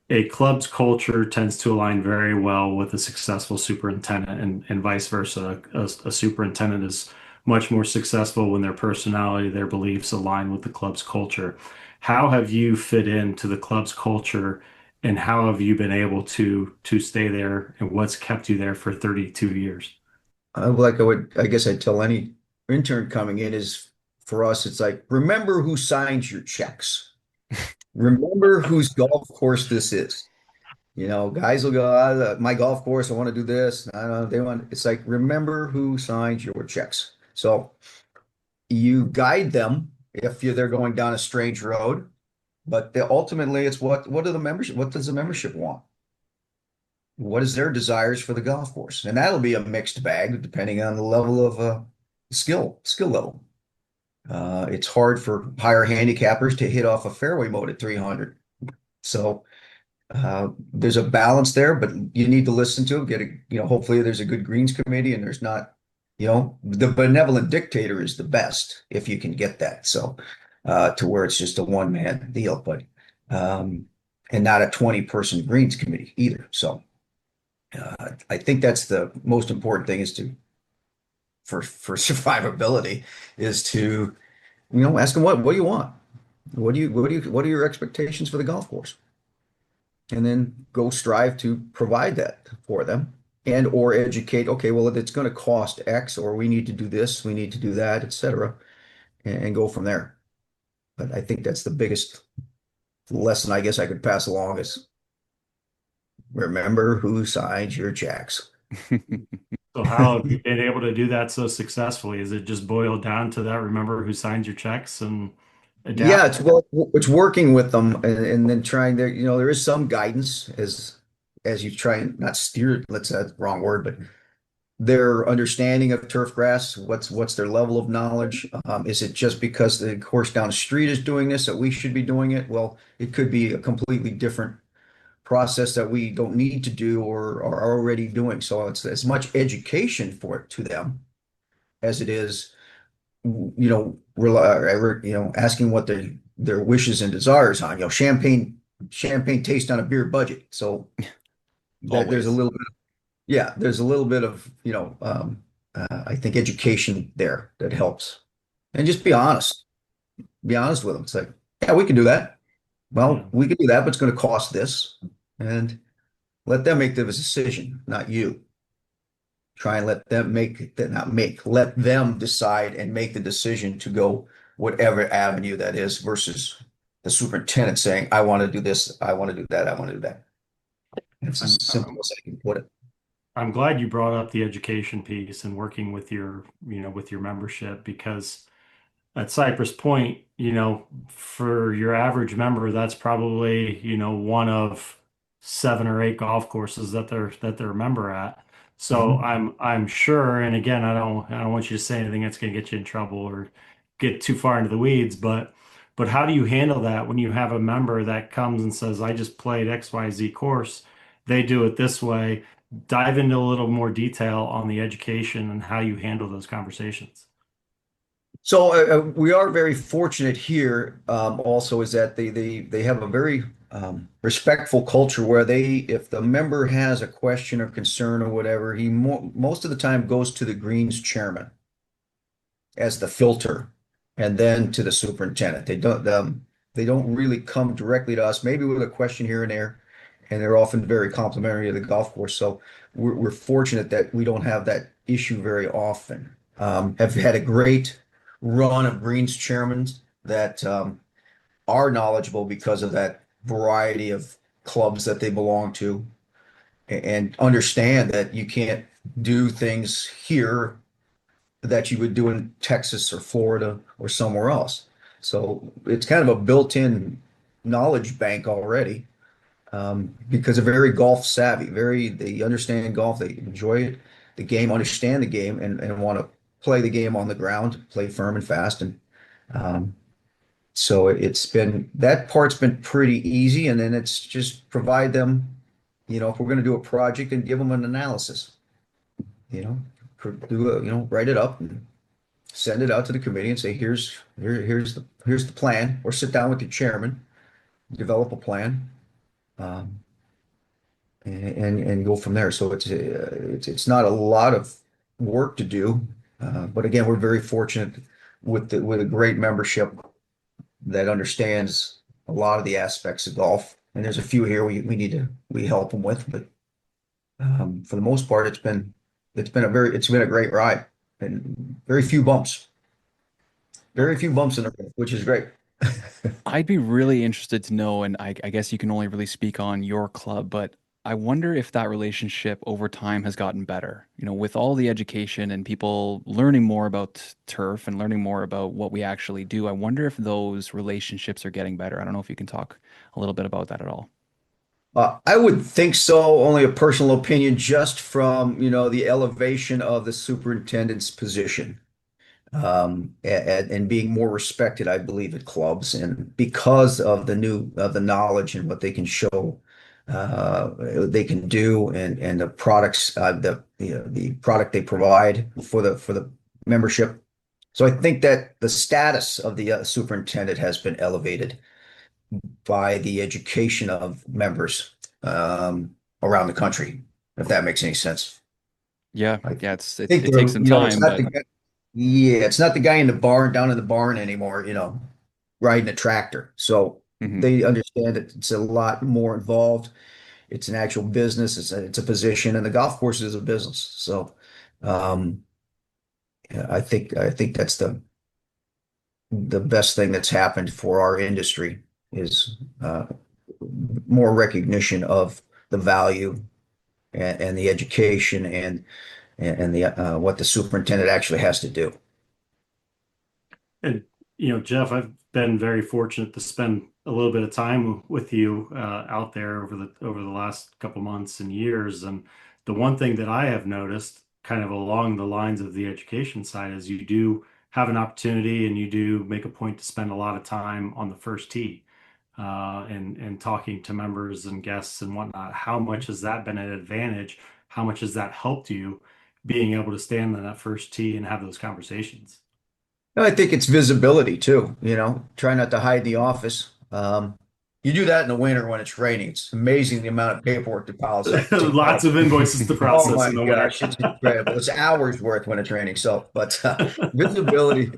a club's culture tends to align very well with a successful superintendent and vice versa. A superintendent is much more successful when their personality, their beliefs align with the club's culture. How have you fit into the club's culture and how have you been able to stay there and what's kept you there for 32 years? I guess I'd tell any intern coming in is for us, it's like, remember who signs your checks. Remember whose golf course this is. Guys will go, my golf course, I want to do this. I don't know, it's like, remember who signs your checks. So you guide them if they're going down a strange road, but ultimately it's what does the membership want? What is their desires for the golf course? And that'll be a mixed bag depending on the level of skill level. It's hard for higher handicappers to hit off a fairway mode at 300. So there's a balance there, but you need to listen to it. Hopefully there's a good greens committee and there's not, the benevolent dictator is the best if you can get that. So to where it's just a one-man deal, but and not a 20-person greens committee either. So I think that's the most important thing for survivability is to, ask them what do you want? What are your expectations for the golf course? And then go strive to provide that for them and or educate, okay, well, it's going to cost X or we need to do this, we need to do that, etc., and go from there. But I think that's the biggest lesson I guess I could pass along is remember who signs your checks. So how have you been able to do that so successfully? Is it just boiled down to that? Remember who signs your checks and Yeah, adapt? it's working with them and then trying there, there is some guidance as you try and not steer, let's say that's the wrong word, but their understanding of turf grass, what's their level of knowledge? Is it just because the course down the street is doing this that we should be doing it? Well, it could be a completely different process that we don't need to do or are already doing. So it's as much education for it to them as it is asking what their wishes and desires on, champagne taste on a beer budget. So there's a Always. little bit, yeah, there's a little bit of, I think education there that helps. And just be honest with them. It's like, yeah, we can do that. Yeah. Well, we can do that, but it's going to cost this. And let them make the decision, not you. Try and let them let them decide and make the decision to go whatever avenue that is versus the superintendent saying, I want to do this, I want to do that, I want to do that. It's as I'm, simple as I can put it. I'm glad you brought up the education piece and working with with your membership because at Cypress Point, for your average member, that's probably, one of 7 or 8 golf courses that they're a member at. So Mhm. I'm sure, and again, I don't want you to say anything that's going to get you in trouble or get too far into the weeds, but how do you handle that when you have a member that comes and says, I just played XYZ course, they do it this way. Dive into a little more detail on the education and how you handle those conversations. So we are very fortunate here. Also, is that they have a very respectful culture where if the member has a question or concern or whatever, he most of the time goes to the Greens chairman as the filter, and then to the superintendent. They don't really come directly to us, maybe with a question here and there, and they're often very complimentary of the golf course. So we're fortunate that we don't have that issue very often. Have had a great run of Greens chairmen that are knowledgeable because of that variety of clubs that they belong to and understand that you can't do things here that you would do in Texas or Florida or somewhere else. So it's kind of a built-in knowledge bank already, because they're very golf savvy, they understand golf, they enjoy it, the game, understand the game, and want to play the game on the ground, play firm and fast. And um, so it's been that part's been pretty easy. And then it's just provide them, if we're going to do a project and give them an analysis, you know, write it up and send it out to the committee and say, here's the plan, or sit down with your chairman, develop a plan, um, and go from there. So it's not a lot of work to do, but again, we're very fortunate with a great membership that understands a lot of the aspects of golf. And there's a few here we help them with, but for the most part, it's been a great ride and very few bumps in the road, which is great. I'd be really interested to know, and I guess you can only really speak on your club, but I wonder if that relationship over time has gotten better. With all the education and people learning more about turf and learning more about what we actually do, I wonder if those relationships are getting better. I don't know if you can talk a little bit about that at all. I would think so, only a personal opinion, just from, the elevation of the superintendent's position, and being more respected, I believe, at clubs, and because of the knowledge and what they can show, they can do, and the products, the product they provide for the membership. So I think that the status of the superintendent has been elevated by the education of members around the country, if that makes any sense. Yeah, I yeah, it, think it takes some it's time, not but it's not the guy in the barn, down in the barn anymore, riding a tractor. So mhm. they understand that it's a lot more involved. It's an actual business. It's a position, and the golf course is a business. So um, yeah, I think that's the best thing that's happened for our industry is more recognition of the value and the education and the what the superintendent actually has to do. And Jeff, I've been very fortunate to spend a little bit of time with you out there over the last couple months and years. And the one thing that I have noticed, kind of along the lines of the education side, is you do have an opportunity and you do make a point to spend a lot of time on the first tee, and talking to members and guests and whatnot. How much has that been an advantage? How much has that helped you being able to stand on that first tee and have those conversations? I think it's visibility too, try not to hide the office. You do that in the winter when it's raining. It's amazing the amount of paperwork that piles up. Lots of invoices to Oh process my in the winter. gosh, it's incredible. It's hours worth when it's raining. So, but visibility,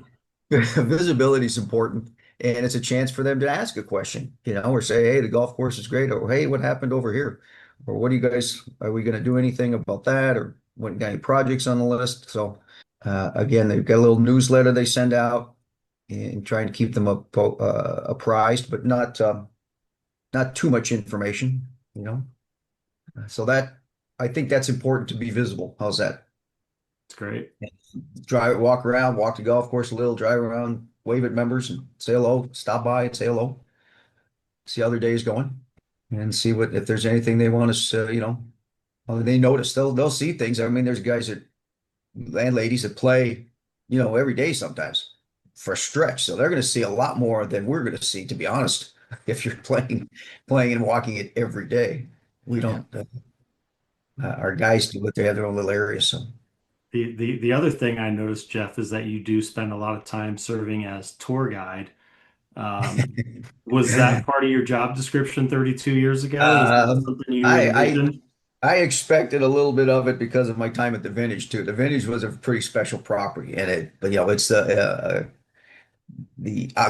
visibility is important, and it's a chance for them to ask a question, or say, "Hey, the golf course is great," or "Hey, what happened over here?" Or "What do you guys? Are we going to do anything about that?" Or "What got any projects on the list?" So, again, they've got a little newsletter they send out, and trying to keep them apprised, but not too much information, you know. So that I think that's important to be visible. How's that? It's great. Drive, walk around, walk the golf course a little, drive around, wave at members and say hello, stop by and say hello, see how their day is going, and see what if there's anything they want us, they notice. They'll see things. I mean, there's guys that and ladies that play, every day sometimes for a stretch. So they're going to see a lot more than we're going to see, to be honest. If you're playing and walking it every day, we Yeah. don't. Our guys do it. They have their own little area. So The other thing I noticed, Jeff, is that you do spend a lot of time serving as tour guide. Was that part of your job description 32 years ago? Is that um, something you I, I envisioned? I expected a little bit of it because of my time at the Vintage too. The Vintage was a pretty special property, and but it's the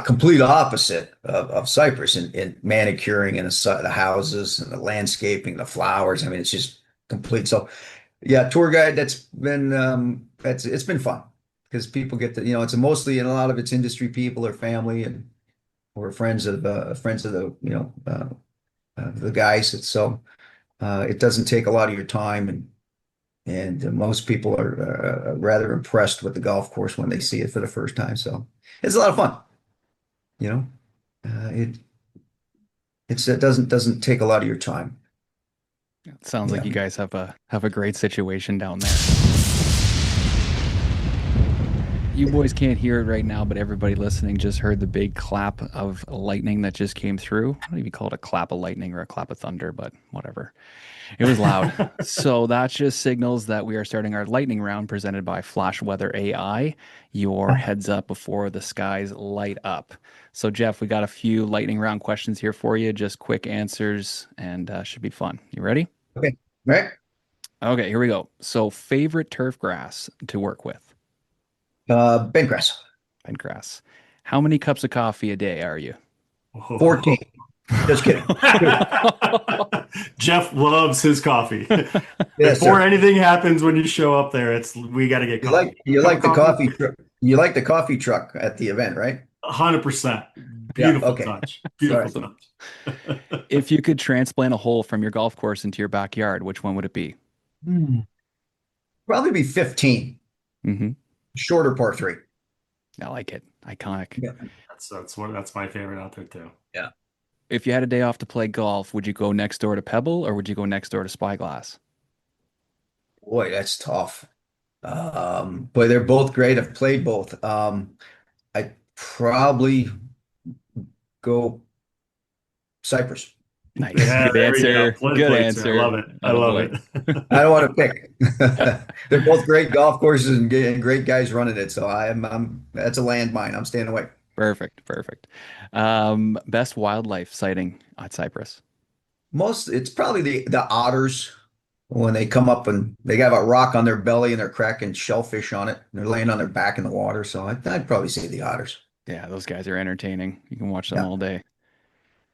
complete opposite of Cypress in manicuring and the houses and the landscaping, the flowers. I mean, it's just complete. So, yeah, tour guide. It's been fun because people get to it's mostly and a lot of it's industry people or family and or friends of the guys. It doesn't take a lot of your time and most people are rather impressed with the golf course when they see it for the first time. So it's a lot of fun. You know, it it doesn't take a lot of your time. It sounds like Yeah. you guys have a great situation down there. You boys can't hear it right now, but everybody listening just heard the big clap of lightning that just came through. I don't even call it a clap of lightning or a clap of thunder, but whatever. It was loud. So that just signals that we are starting our lightning round presented by Flash Weather AI. Your heads up before the skies light up. So Jeff, we got a few lightning round questions here for you. Just quick answers and should be fun. You ready? Okay. Right. Okay, here we go. So favorite turf grass to work with? Bentgrass. Bent grass. How many cups of coffee a day are you? 14. Just kidding. Jeff loves his coffee. Yes, Before sir. anything happens when you show up there, we got to get You coffee. like you like the coffee truck. You like the coffee truck at the event, right? 100%. Yeah, Beautiful okay. touch. Beautiful Sorry. touch. If you could transplant a hole from your golf course into your backyard, which one would it be? Probably be 15. Mm-hmm. Shorter par three. I like it. Iconic. Yeah. That's my favorite out there too. Yeah. If you had a day off to play golf, would you go next door to Pebble or would you go next door to Spyglass? Boy, that's tough. But they're both great. I've played both. I probably go Cypress. Nice. Yeah, Good there you go. answer. Play Good plates, answer. I love it. I love Attaboy. it. I don't want to pick. They're both great golf courses and great guys running it. So I'm that's a landmine. I'm staying away. Perfect. Perfect. Best wildlife sighting at Cypress. It's probably the otters when they come up and they got a rock on their belly and they're cracking shellfish on it. And they're laying on their back in the water. So I'd probably say the otters. Yeah, those guys are entertaining. You can watch them Yeah. all day.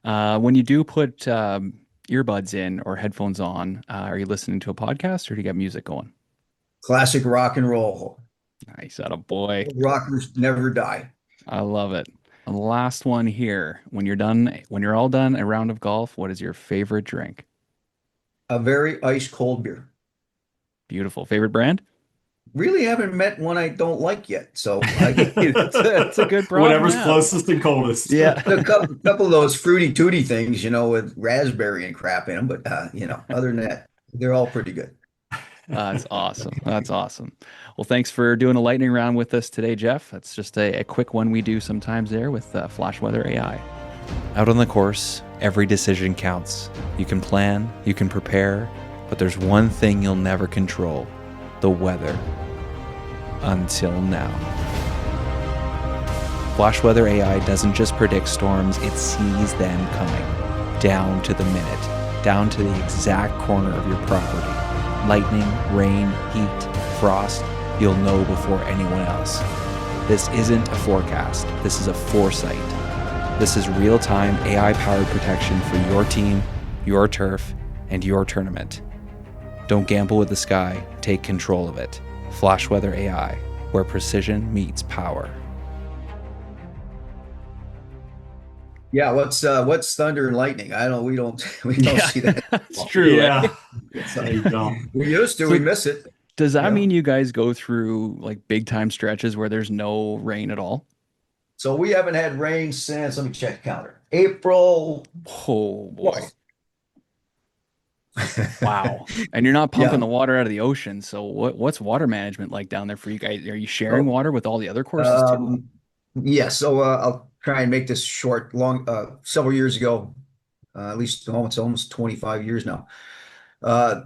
When you do put earbuds in or headphones on, are you listening to a podcast or do you got music going? Classic rock and roll. Nice, boy. Rockers never die. I love it. And the last one here. When you're all done a round of golf, what is your favorite drink? A very ice cold beer. Beautiful. Favorite brand? Really haven't met one I don't like yet. So That's a good problem. Whatever's Yeah. closest and coldest. Yeah. a couple of those fruity tooty things, with raspberry and crap in them. But other than that, they're all pretty good. That's awesome. That's awesome. Well, thanks for doing a lightning round with us today, Jeff. That's just a quick one we do sometimes there with Flash Weather AI. Out on the course, every decision counts. You can plan, you can prepare, but there's one thing you'll never control: the weather. Until now. Flash Weather AI doesn't just predict storms, it sees them coming, down to the minute, down to the exact corner of your property. Lightning, rain, heat, frost, you'll know before anyone else. This isn't a forecast, this is a foresight. This is real-time AI-powered protection for your team, your turf, and your tournament. Don't gamble with the sky, take control of it. Flash Weather AI, where precision meets power. Yeah, what's thunder and lightning? I don't we don't we don't Yeah, see that. that's true. Yeah, It's, I don't. we used to, we So miss it. does that Yeah. mean you guys go through like big time stretches where there's no rain at all? So we haven't had rain since, let me check the calendar. April Oh boy. 12th. Wow. And you're not pumping Yeah. the water out of the ocean. So what's water management like down there for you guys? Are you sharing So, water with all the other courses too? um, yeah, so I'll try and make this short. Several years ago, at least it's almost 25 years now. Uh,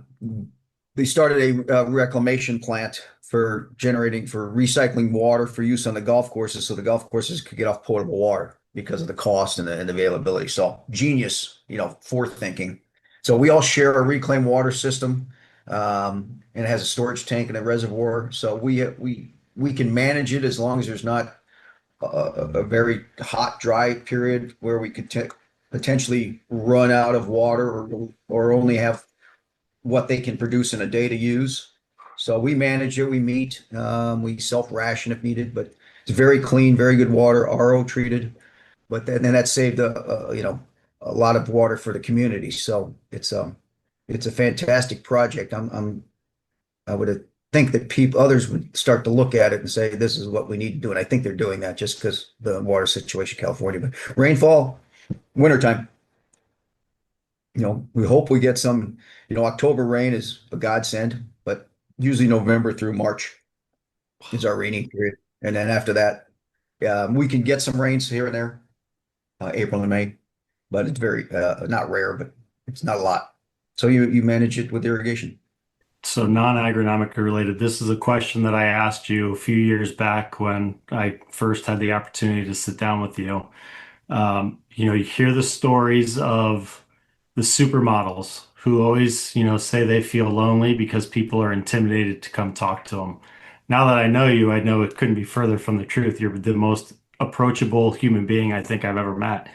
they started a reclamation plant for recycling water for use on the golf courses, so the golf courses could get off potable water because of the cost and the availability. So genius, forward thinking. So we all share a reclaimed water system, and it has a storage tank and a reservoir. So we can manage it as long as there's not a very hot, dry period where we could potentially run out of water or only have what they can produce in a day to use. So we manage it, we meet, we self-ration if needed, but it's very clean, very good water, RO treated. But then that saved a lot of water for the community. So it's a fantastic project. I would think that others would start to look at it and say, this is what we need to do. And I think they're doing that just because the water situation in California. But rainfall, wintertime, we hope we get some, October rain is a godsend, but usually November through March is our rainy period. And then after that, we can get some rains here and there, April and May, but it's very, not rare, but it's not a lot. So you manage it with irrigation. So non-agronomically related, this is a question that I asked you a few years back when I first had the opportunity to sit down with you. You hear the stories of the supermodels who always, say they feel lonely because people are intimidated to come talk to them. Now that I know you, I know it couldn't be further from the truth. You're the most approachable human being I think I've ever met.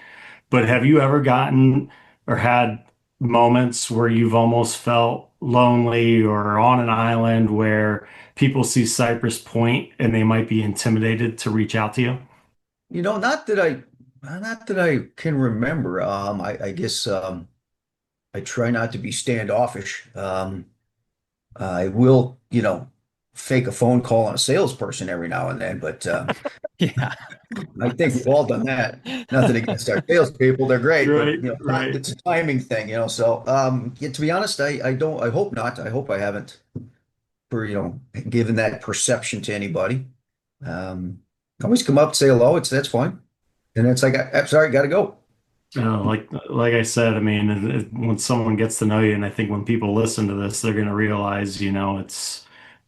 But have you ever gotten or had moments where you've almost felt lonely or on an island where people see Cypress Point and they might be intimidated to reach out to you? Not that I can remember. I guess, I try not to be standoffish. I will, fake a phone call on a salesperson every now and then, but Yeah. I think we've all done that. Nothing against our salespeople, they're great, but Right, right. it's a timing thing, So yeah, to be honest, I don't. I hope not. I hope I haven't given that perception to anybody. Always come up, say hello. That's fine, and it's like, I'm sorry, got to go. Like I said, I mean, when someone gets to know you, and I think when people listen to this, they're going to realize, it's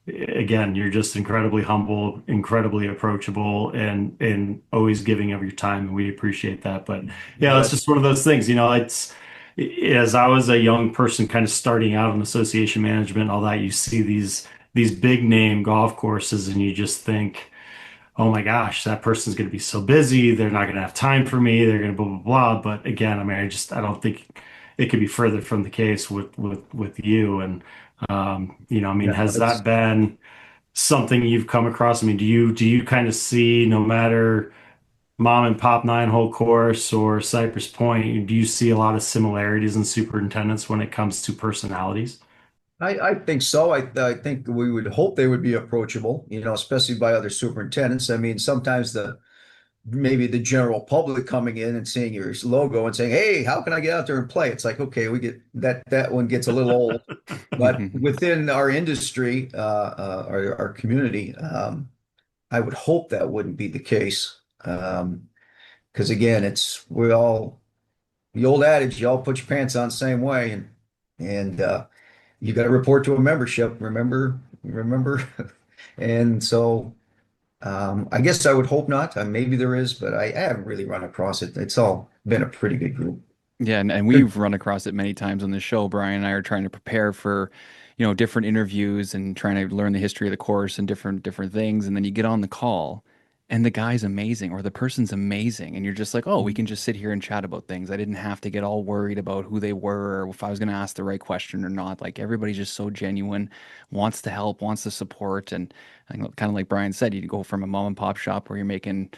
again, you're just incredibly humble, incredibly approachable, and always giving of your time, and we appreciate that. But yeah, it's But just one of those things, it's as I was a young person kind of starting out in association management, all that, you see these big name golf courses, and you just think, oh my gosh, that person's going to be so busy. They're not going to have time for me. They're going to blah, blah, blah. But again, I mean, I don't think it could be further from the case with you. And, I mean, yeah, has it's that been something you've come across? I mean, do you kind of see no matter mom and pop nine-hole course or Cypress Point, do you see a lot of similarities in superintendents when it comes to personalities? I think so. I think we would hope they would be approachable, especially by other superintendents. I mean, sometimes maybe the general public coming in and seeing your logo and saying, "Hey, how can I get out there and play?" It's like, okay, we get that one gets a little old. But within our industry, our community, I would hope that wouldn't be the case. Because again, we all the old adage, you all put your pants on the same way, and you got to report to a membership. Remember. And so I guess I would hope not. Maybe there is, but I haven't really run across it. It's all been a pretty good group. Yeah, and we've run across it many times on the show. Brian and I are trying to prepare for, different interviews and trying to learn the history of the course and different things. And then you get on the call and the guy's amazing or the person's amazing. And you're just like, oh, we can just sit here and chat about things. I didn't have to get all worried about who they were or if I was going to ask the right question or not. Like everybody's just so genuine, wants to help, wants to support. And kind of like Brian said, you go from a mom and pop shop where you're making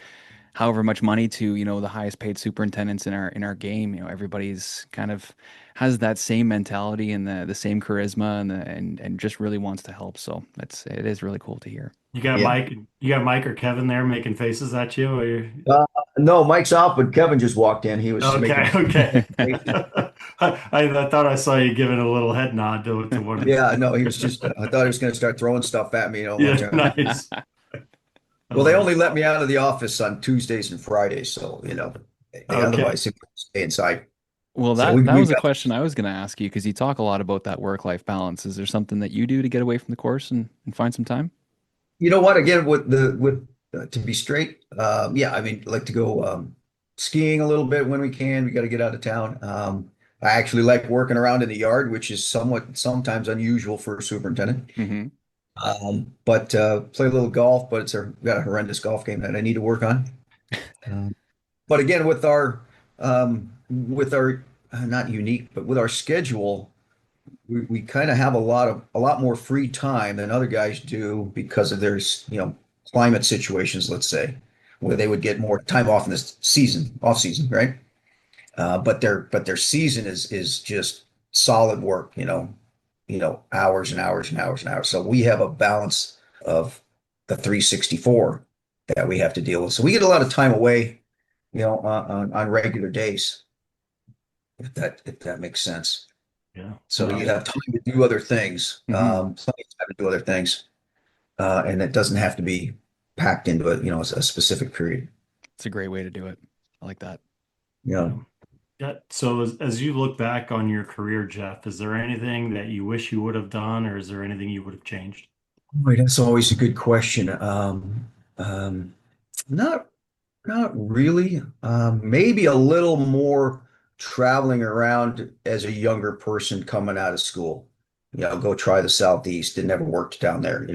however much money to the highest paid superintendents in our game. Everybody's kind of has that same mentality and the same charisma and just really wants to help. So it is really cool to hear. You got Yeah. Mike, you got Mike or Kevin there making faces at you? Uh, no, Mike's out, but Kevin just walked in. He was Okay, making okay. faces. I thought I saw you giving a little head nod to one of Yeah, no, he was just, I thought he was going to start throwing stuff at me, Yeah, nice. I well, they love only let me out of the office on Tuesdays and Fridays, so, Okay. otherwise, he would stay inside. Well, So that we've was a got, question I was going to ask you because you talk a lot about that work-life balance. Is there something that you do to get away from the course and find some time? you know what, again, to be straight, yeah, I mean, like to go, skiing a little bit when we can. We got to get out of town. I actually like working around in the yard, which is sometimes unusual for a superintendent. Hmm. But play a little golf, but got a horrendous golf game that I need to work on. Um, but again, with our not unique, but with our schedule, we kind of have a lot more free time than other guys do because of climate situations, let's say, where they would get more time off in this off season, right? But their season is just solid work, hours and hours and hours and hours. So we have a balance of the 364 that we have to deal with. So we get a lot of time away, on regular days, if that makes sense. Yeah. So No. you have time to do other things, Hmm. plenty of time to do other things, and it doesn't have to be packed into a specific period. It's a great way to do it. I like that. Yeah. Yeah. Yeah. So as you look back on your career, Jeff, is there anything that you wish you would have done, or is there anything you would have changed? Boy, that's always a good question. Not Not really. Maybe a little more traveling around as a younger person coming out of school. Go try the Southeast. It never worked down there,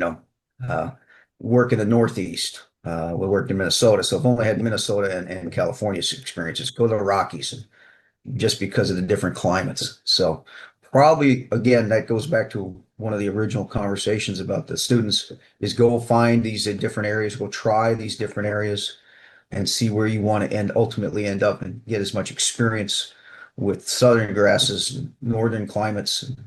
Uh, work in the Northeast. We worked in Minnesota, so I've only had Minnesota and California's experiences. Go to the Rockies, and just because of the different climates. So probably again, that goes back to one of the original conversations about the students is go find these different areas, go try these different areas and see where you want to ultimately end up and get as much experience with southern grasses and northern climates and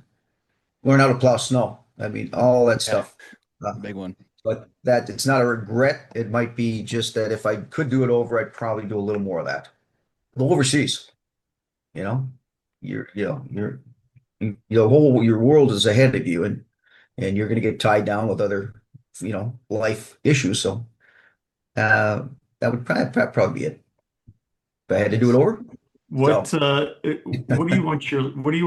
learn how to plow snow. I mean, all that Yeah, stuff. Uh, big one. but that it's not a regret. It might be just that if I could do it over, I'd probably do a little more of that. Go overseas, you know, your world is ahead of you and you're going to get tied down with other, life issues. So, uh, that would probably be it. If I had to do it Nice. over. So What do you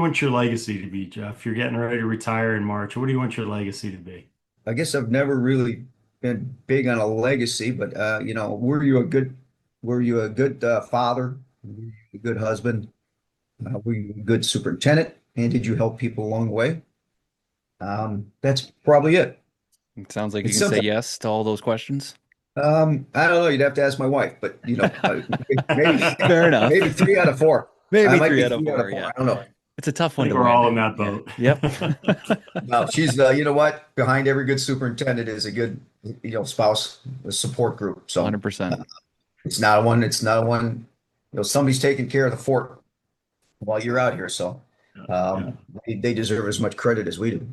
want your legacy to be, Jeff? You're getting ready to retire in March. What do you want your legacy to be? I guess I've never really been big on a legacy, but were you a good father? Were you a good husband? Were you a good superintendent? And did you help people along the way? That's probably it. It sounds like you It's can say simple. yes to all those questions. I don't know. You'd have to ask my wife, but maybe Fair enough. maybe 3 out of 4. I Maybe might three be out of three out of four. four. Yeah. I don't know. It's a tough I one think to we're win. all in that Yeah. boat. Yep. No, she's you know what? Behind every good superintendent is a good, spouse, a support group. So 100%. it's not a one, somebody's taking care of the fort while you're out here. So Yeah. they deserve as much credit as we do.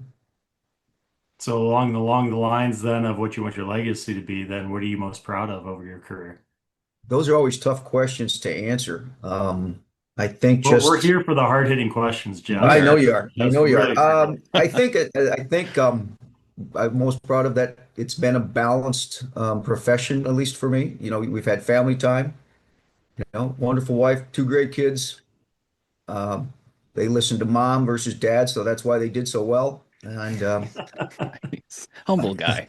So along the lines then of what you want your legacy to be, then what are you most proud of over your career? Those are always tough questions to answer. I think Well, we're just here for the hard-hitting questions, We Jeff. I know are. you are. I Just know you really are. excited. I think I'm most proud of that. It's been a balanced profession, at least for me. We've had family time, wonderful wife, 2 great kids. Um, they listened to mom versus dad, so that's why they did so well. And Nice. Humble guy.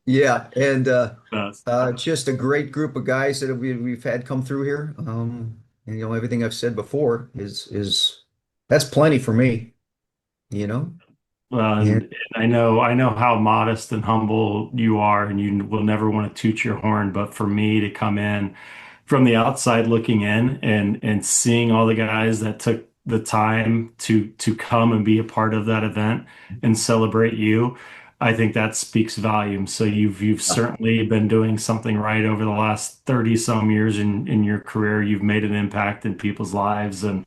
yeah, and Yes. just a great group of guys that we've had come through here. And everything I've said before is that's plenty for me, you know. Well, And and I know how modest and humble you are, and you will never want to toot your horn. But for me to come in from the outside looking in and seeing all the guys that took the time to come and be a part of that event and celebrate you, I think that speaks volumes. So you've certainly been doing something right over the last 30 some years in your career. You've made an impact in people's lives, and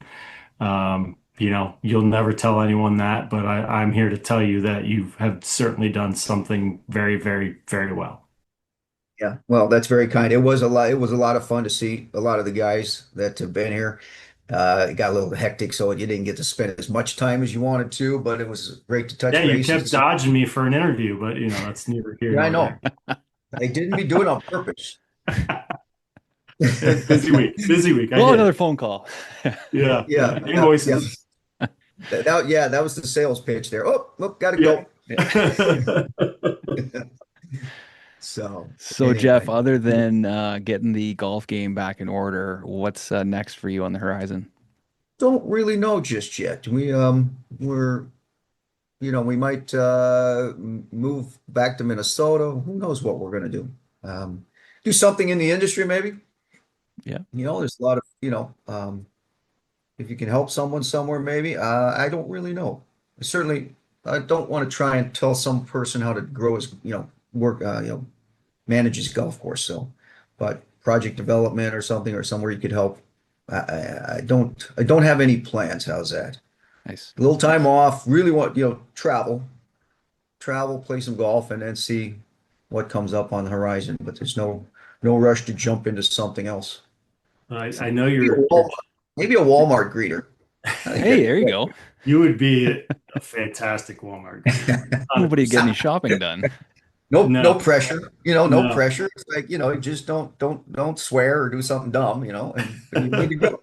you'll never tell anyone that, but I'm here to tell you that you have certainly done something very, very, very well. yeah, well, that's very kind. It was a lot. It was a lot of fun to see a lot of the guys that have been here. It got a little hectic, so you didn't get to spend as much time as you wanted to, but it was great to Yeah, touch you base and kept see. dodging me for an interview, but that's neither here Yeah, I nor know. there. I didn't be doing it on purpose. Busy week, busy week. I Well, get another it. phone call. Yeah, Yeah, yeah. yeah, yeah. Invoices. Yeah, that was the sales pitch there. Oh, gotta Yeah. go. So So, Jeff, anyway, other than getting the golf game back in order, what's next for you on the horizon? don't really know just yet. We might move back to Minnesota. Who knows what we're gonna do? Do something in the industry maybe. Yeah, There's a lot of, if you can help someone somewhere maybe. I don't really know. Certainly, I don't want to try and tell some person how to grow his, work, manage his golf course. So, but project development or something or somewhere you could help. I don't have any plans. How's that? nice. A little time Nice. off. Really want, travel, play some golf, and then see what comes up on the horizon. But there's no rush to jump into something else. I know Maybe a Walmart, maybe a Walmart greeter. I think Hey, that'd there you go. you would be a fantastic Walmart greeter. Nobody get 100%. any shopping done. no No, pressure. No no. pressure. It's like, just don't swear or do something dumb, and you're good to go.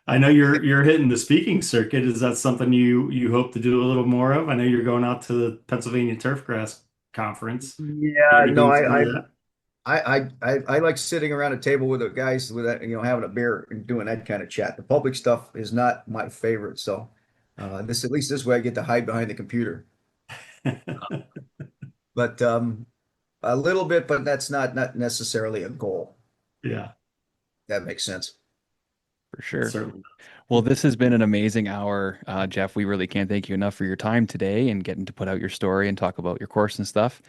I know you're hitting the speaking circuit. Is that something you hope to do a little more of? I know you're going out to the Pennsylvania Turfgrass Conference. You Yeah, ever no, going to do that? I like sitting around a table with the guys with that, having a beer and doing that kind of chat. The public stuff is not my favorite. So at least this way I get to hide behind the computer. But a little bit, but that's not necessarily a goal. Yeah, That makes sense. For sure. certainly. Well, this has been an amazing hour, Jeff. We really can't thank you enough for your time today and getting to put out your story and talk about your course and stuff.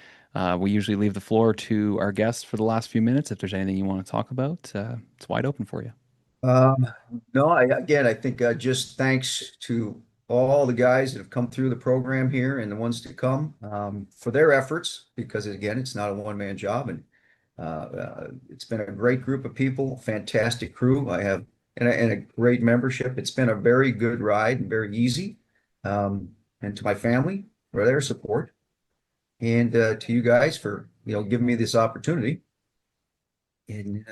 We usually leave the floor to our guests for the last few minutes. If there's anything you want to talk about, it's wide open for you. Um, no, I think just thanks to all the guys that have come through the program here and the ones to come for their efforts, because again, it's not a one-man job, and it's been a great group of people, fantastic crew. I have and a great membership. It's been a very good ride and very easy. And to my family for their support, and to you guys for giving me this opportunity. And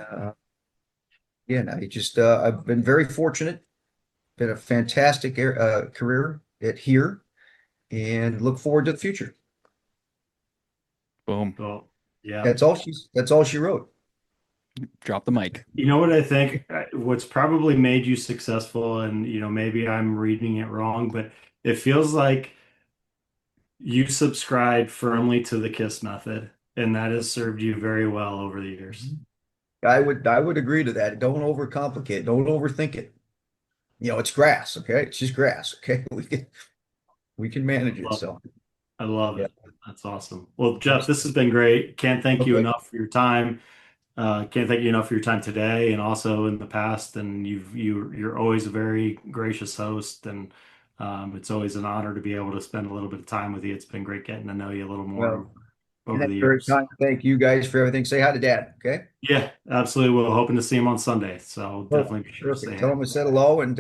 I've been very fortunate. Been a fantastic career at here, and look forward to the future. Boom. So, yeah. That's all she wrote. Drop the mic. You know what I think? What's probably made you successful, and maybe I'm reading it wrong, but it feels like you subscribe firmly to the KISS method, and that has served you very well over the years. I would agree to that. Don't overcomplicate it. Don't overthink it. It's grass, okay? It's just grass, okay? We can manage it. Love So it. I love yeah. it. That's awesome. Well, Jeff, this has been great. Can't thank you Okay. enough for your time. Can't thank you enough for your time today and also in the past. And you're always a very gracious host, and it's always an honor to be able to spend a little bit of time with you. It's been great getting to know you a little more Well, and over that's the very years. kind. Thank you guys for everything. Say hi to Dad, okay? Yeah, absolutely. We're hoping to see him on Sunday, so definitely be sure to say Perfect. Tell hi. him I said hello, and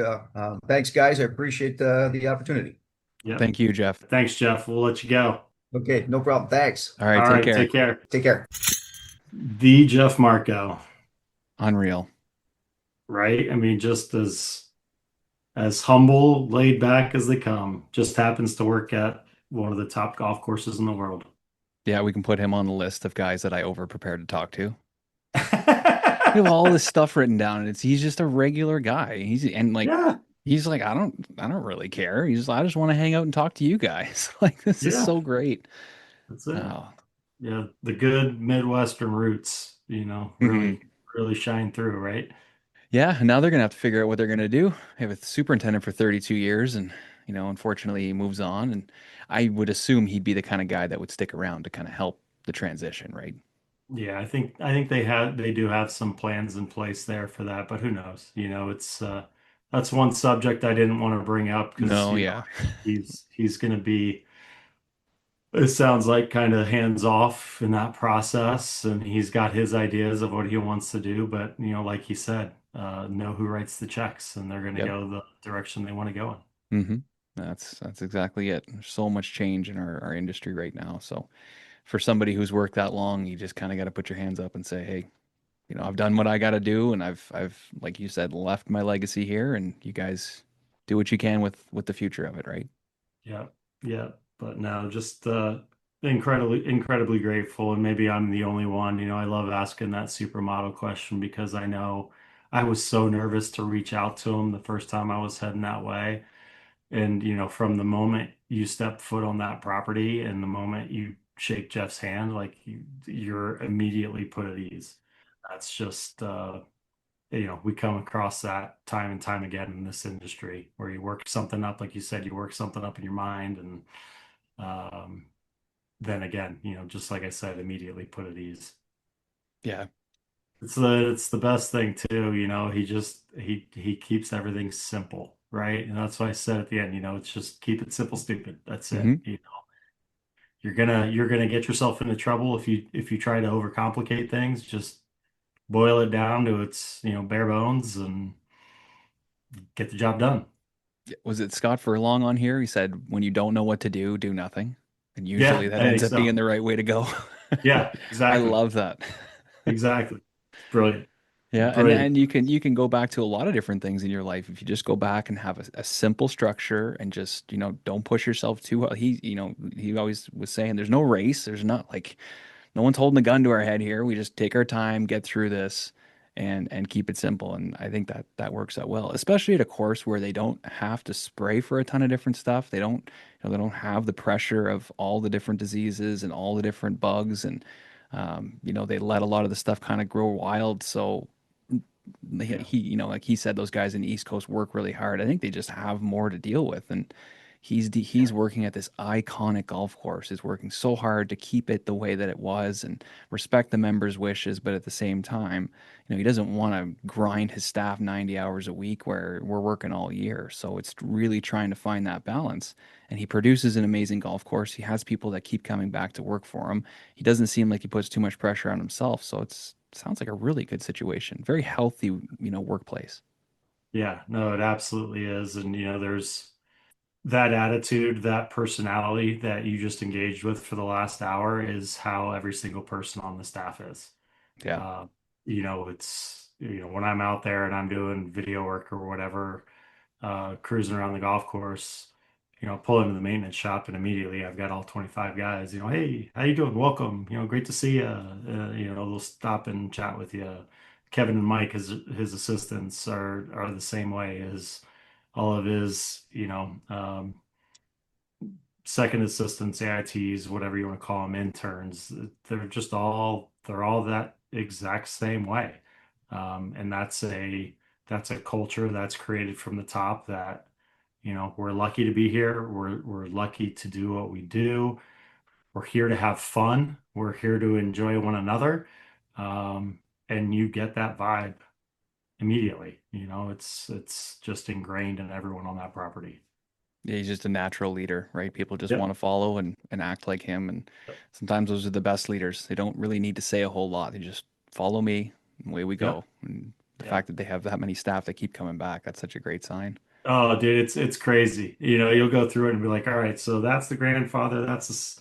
thanks, guys. I appreciate the opportunity. Yep. Thank you, Jeff. Thanks, Jeff. We'll let you go. Okay, no problem. Thanks. All right, All take right, care. take care. Take care. The Jeff Markow, Unreal. right? I mean, just as humble, laid back as they come. Just happens to work at one of the top golf courses in the world. Yeah, we can put him on the list of guys that I over prepared to talk to. We have all this stuff written down, and he's just a regular guy. Yeah, He's like, I don't really care. I just want to hang out and talk to you guys. Like this is yeah, so great. that's it. Oh. Yeah, the good Midwestern roots, Mhm. really shine through, right? Yeah, and now they're gonna have to figure out what they're gonna do. I have a superintendent for 32 years, and unfortunately, he moves on. And I would assume he'd be the kind of guy that would stick around to kind of help the transition, right? Yeah, I think they do have some plans in place there for that, but who knows? It's that's one subject I didn't want to bring up because, No, yeah, he's going to be, it sounds like, kind of hands off in that process, and he's got his ideas of what he wants to do, but like he said, know who writes the checks, and they're going to yep. go the direction they want to go in. hmm That's exactly it. There's so much change in our industry right now. So for somebody who's worked that long, you just kind of got to put your hands up and say, hey, I've done what I got to do, and I've like you said, left my legacy here, and you guys do what you can with the future of it, right? Yeah, yeah, but no, just incredibly grateful, and maybe I'm the only one. I love asking that supermodel question because I know I was so nervous to reach out to him the first time I was heading that way. And from the moment you step foot on that property and the moment you shake Jeff's hand, like you're immediately put at ease. That's just we come across that time and time again in this industry where you work something up, like you said, you work something up in your mind, and um, then again, just like I said, immediately put at ease. Yeah. It's the best thing too, he keeps everything simple, right? And that's why I said at the end, it's just keep it simple, stupid. That's it. hmm You're gonna get yourself into trouble if you try to overcomplicate things. Just boil it down to its, bare bones and get the job done. Was it Scott Furlong on here? He said, when you don't know what to do, do nothing. And usually Yeah, that I ends think up being so. the right way to go. Yeah, I exactly. love that. Exactly. It's brilliant. Yeah, and Brilliant. and you can go back to a lot of different things in your life if you just go back and have a simple structure and just don't push yourself too hard. He always was saying there's no race. There's not like no one's holding a gun to our head here. We just take our time, get through this, and keep it simple. And I think that that works out well, especially at a course where they don't have to spray for a ton of different stuff. They don't have the pressure of all the different diseases and all the different bugs, and they let a lot of the stuff kind of grow wild. So Yeah. like he said, those guys in the East Coast work really hard. I think they just have more to deal with, and Yeah. he's working at this iconic golf course. He's working so hard to keep it the way that it was and respect the members' wishes, but at the same time, he doesn't want to grind his staff 90 hours a week where we're working all year. So it's really trying to find that balance. And he produces an amazing golf course. He has people that keep coming back to work for him. He doesn't seem like he puts too much pressure on himself. So it's sounds like a really good situation. Very healthy, workplace. Yeah. No, it absolutely is. And there's that attitude, that personality that you just engaged with for the last hour is how every single person on the staff is. Yeah. Uh, it's, when I'm out there and I'm doing video work or whatever, cruising around the golf course, pull into the maintenance shop and immediately I've got all 25 guys, hey, how you doing? Welcome, great to see you. They'll stop and chat with you. Kevin and Mike, his assistants are the same way as all of his, second assistants, AITs, whatever you want to call them, interns. They're all that exact same way. And that's a culture that's created from the top that, we're lucky to be here. We're lucky to do what we do. We're here to have fun. We're here to enjoy one another. Um, and you get that vibe immediately. It's just ingrained in everyone on that property. Yeah, he's just a natural leader, right? People just want Yep. to follow and act like him. And sometimes those are the best leaders. They don't really need to say a whole lot. They just follow me, and away we Yep. go. And the Yep. fact that they have that many staff that keep coming back, that's such a great sign. Oh, dude, it's crazy. You'll go through it and be like, all right, so that's the grandfather, that's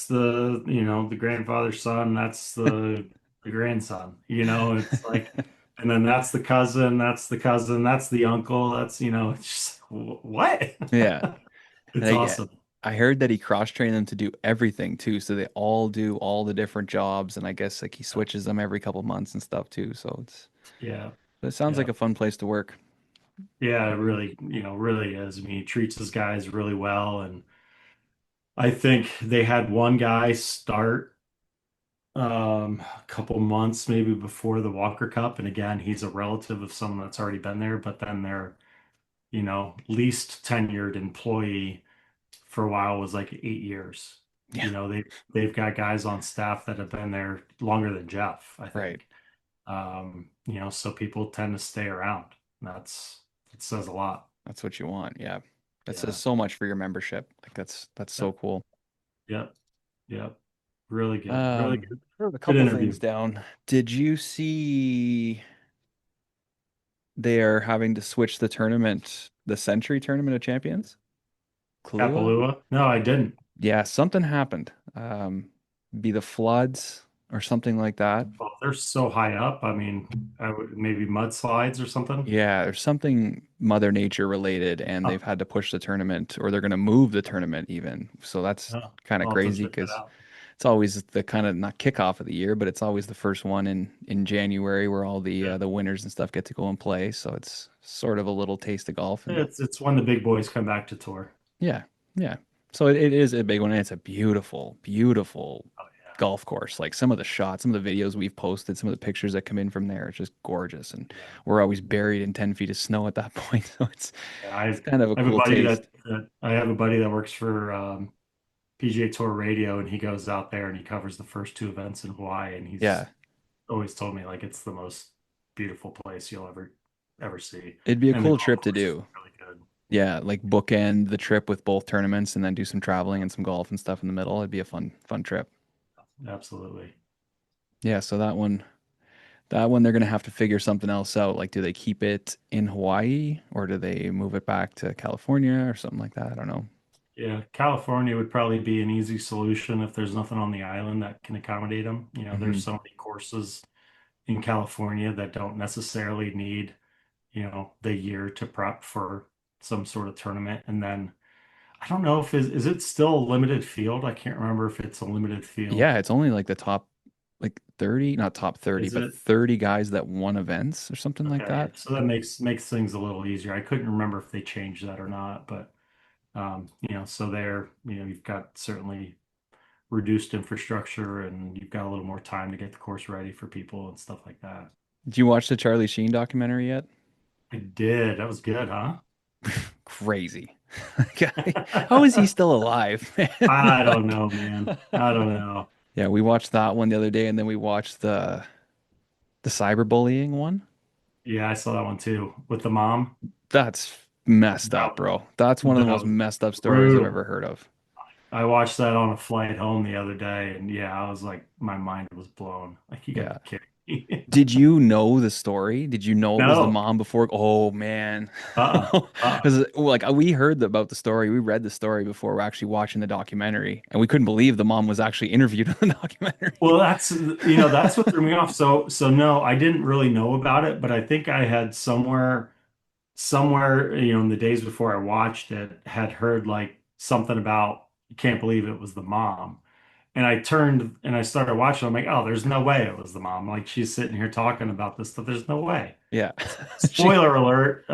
the grandfather's son, that's the grandson. It's like And then that's the cousin, that's the cousin, that's the uncle, that's, it's just, what? Yeah. And It's awesome. I heard that he cross-trained them to do everything too. So they all do all the different jobs. And I guess like he switches them every couple months and stuff too. So Yeah. it sounds like Yeah. a fun place to work. Yeah, it really, really is. I mean, he treats his guys really well. And I think they had one guy start a couple months maybe before the Walker Cup. And again, he's a relative of someone that's already been there, but then their, least tenured employee for a while was like 8 years. Yeah. They've got guys on staff that have been there longer than Jeff, I Right. think. So people tend to stay around. It says a lot. That's what you want. Yeah. That says Yeah. so much for your membership. Like that's so Yep. cool. Yep. Yep. Really good. Really Um, good. I wrote a Good couple interview. things down. Did you see they are having to switch the tournament, the Century Tournament of Champions? Kahlua? Kapalua? No, I didn't. Yeah, something happened. Be the floods or something like that. Well, they're so high up. I mean, I would maybe mudslides or something. Yeah, there's something Mother Nature related, and Huh. they've had to push the tournament, or they're going to move the tournament even. So that's Oh, kind of I'll have to crazy check that because out. it's always the kind of not kickoff of the year, but it's always the first one in January where all Yeah. the winners and stuff get to go and play. So it's sort of a little taste of golf, and It's when the big boys come back to tour. yeah, yeah. So it is a big one, and it's a beautiful, beautiful Oh yeah. golf course. Like some of the shots, some of the videos we've posted, some of the pictures that come in from there, it's just gorgeous. And Yeah. we're always buried in 10 feet of snow at that point. So Yeah, it's kind of a I have a cool buddy taste. that I have a buddy that works for PGA Tour Radio, and he goes out there and he covers the first two events in Hawaii, and he's Yeah. always told me like it's the most beautiful place you'll ever see, It'd be a and the cool golf trip to course is do. really good. Yeah, like bookend the trip with both tournaments and then do some traveling and some golf and stuff in the middle. It'd be a fun trip. Absolutely. Yeah, so that one they're gonna have to figure something else out. Like, do they keep it in Hawaii or do they move it back to California or something like that? I don't know. Yeah, California would probably be an easy solution if there's nothing on the island that can accommodate them. Hmm. There's so many courses in California that don't necessarily need, the year to prep for some sort of tournament. And then I don't know if is it still a limited field? I can't remember if it's a limited field. Yeah, it's only like the top like 30, not top 30, Is but it? 30 guys that won events or something like Okay, yeah. that. So that makes things a little easier. I couldn't remember if they changed that or not, but so there, you've got certainly reduced infrastructure and you've got a little more time to get the course ready for people and stuff like that. Did you watch the Charlie Sheen documentary yet? I did. That was good, huh? Crazy. Guy, how is he still alive, man? I don't Like, know, man. I don't know. yeah, we watched that one the other day, and then we watched the cyberbullying one. Yeah, I saw that one too with the mom. That's messed up, That, bro. That's one of the that most was messed up stories I've brutal. ever heard of. I watched that on a flight home the other day, and yeah, I was like, my mind was blown. Like, you gotta Yeah. be kidding me. Did you know the story? Did you know it was the No. mom before? Oh man. Uh-uh. Uh-uh. Because like we heard about the story, we read the story before we're actually watching the documentary, and we couldn't believe the mom was actually interviewed in the documentary. Well, that's what threw me off. So no, I didn't really know about it, but I think I had somewhere, in the days before I watched it, had heard like something about you can't believe it was the mom. And I turned and I started watching. I'm like, oh, there's no way it was the mom. Like she's sitting here talking about this stuff. There's no way. Yeah. She, Spoiler alert.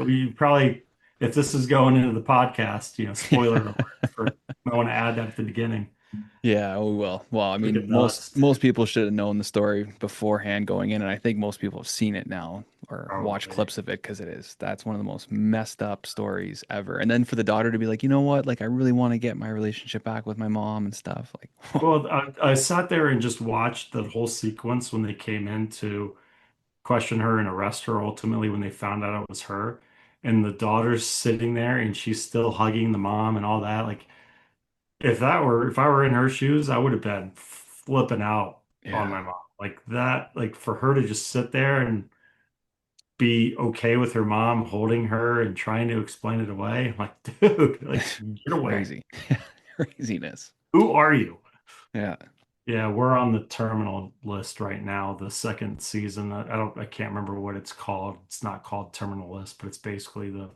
We probably, if this is going into the podcast, spoiler alert for I want to add that at the beginning. yeah, oh well. Well, I mean, Freaking most nuts. most people should have known the story beforehand going in, and I think most people have seen it now or watched Probably. clips of it because that's one of the most messed up stories ever. And then for the daughter to be like, you know what, like I really want to get my relationship back with my mom and stuff. Like, Well, I sat there and just watched the whole sequence when they came in to question her and arrest her ultimately when they found out it was her. And the daughter's sitting there and she's still hugging the mom and all that. Like if I were in her shoes, I would have been flipping out on yeah, my mom. Like that, like for her to just sit there and be okay with her mom holding her and trying to explain it away. I'm like, dude, like get away. crazy, craziness. Who are you? Yeah. Yeah, we're on the terminal list right now, the second season. I can't remember what it's called. It's not called Terminal List, but it's basically the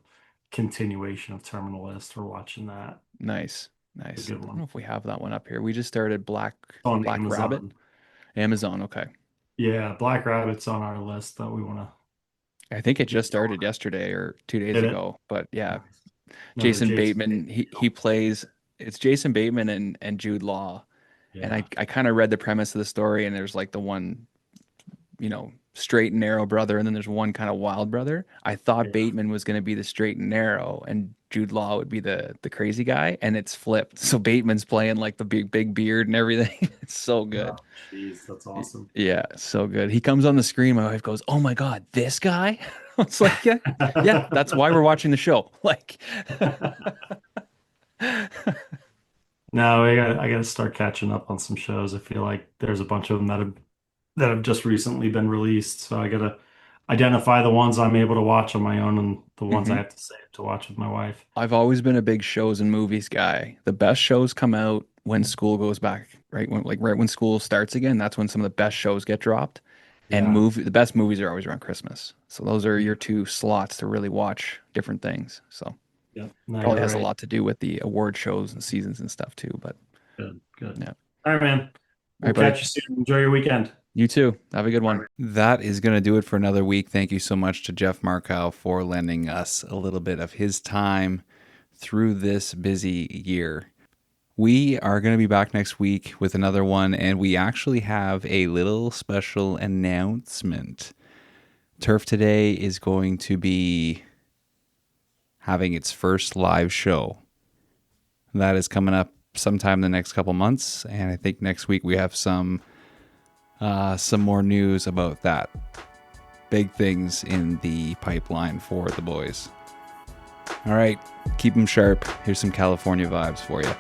continuation of Terminal List. We're watching that. Nice, It's a nice. good I don't know one. if we have that one up here. We just started On Black Rabbit, Amazon. Amazon. Okay. Yeah, Black Rabbit's on our list that we want to I think it get just started going. yesterday or 2 days Did it? ago. But yeah, Nice. Another Jason Jason Bateman, Bateman he deal. plays it's Jason Bateman and Jude Law. And Yeah. I kind of read the premise of the story, and there's like the one, straight and narrow brother, and then there's one kind of wild brother. I thought Yeah. Bateman was going to be the straight and narrow, and Jude Law would be the crazy guy, and it's flipped. So Bateman's playing like the big beard and everything. It's so Oh, good. jeez, that's awesome. Yeah, so good. He comes on the screen. My wife goes, "Oh my God, this guy!" I was like, "Yeah, yeah, that's why we're watching the show." Like, No, I got to start catching up on some shows. I feel like there's a bunch of them that have just recently been released. So I got to identify the ones I'm able to watch on my own and the ones I mhm. have to save to watch with my wife. I've always been a big shows and movies guy. The best shows come out when school goes back, right? Right when school starts again, that's when some of the best shows get dropped. And Yeah. the best movies are always around Christmas. So those are Yeah. your two slots to really watch different things. So Yeah. No, probably you're has a right. lot to do with the award shows and seasons and stuff too. But Good. Good. yeah. All All right, man. We'll right, buddy. catch you soon. Enjoy your weekend. You too. Have a good All one. right. That is going to do it for another week. Thank you so much to Jeff Markow for lending us a little bit of his time through this busy year. We are going to be back next week with another one, and we actually have a little special announcement. Turf Today is going to be having its first live show. That is coming up sometime in the next couple months, and I think next week we have some more news about that. Big things in the pipeline for the boys. All right, keep them sharp. Here's some California vibes for you.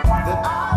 That I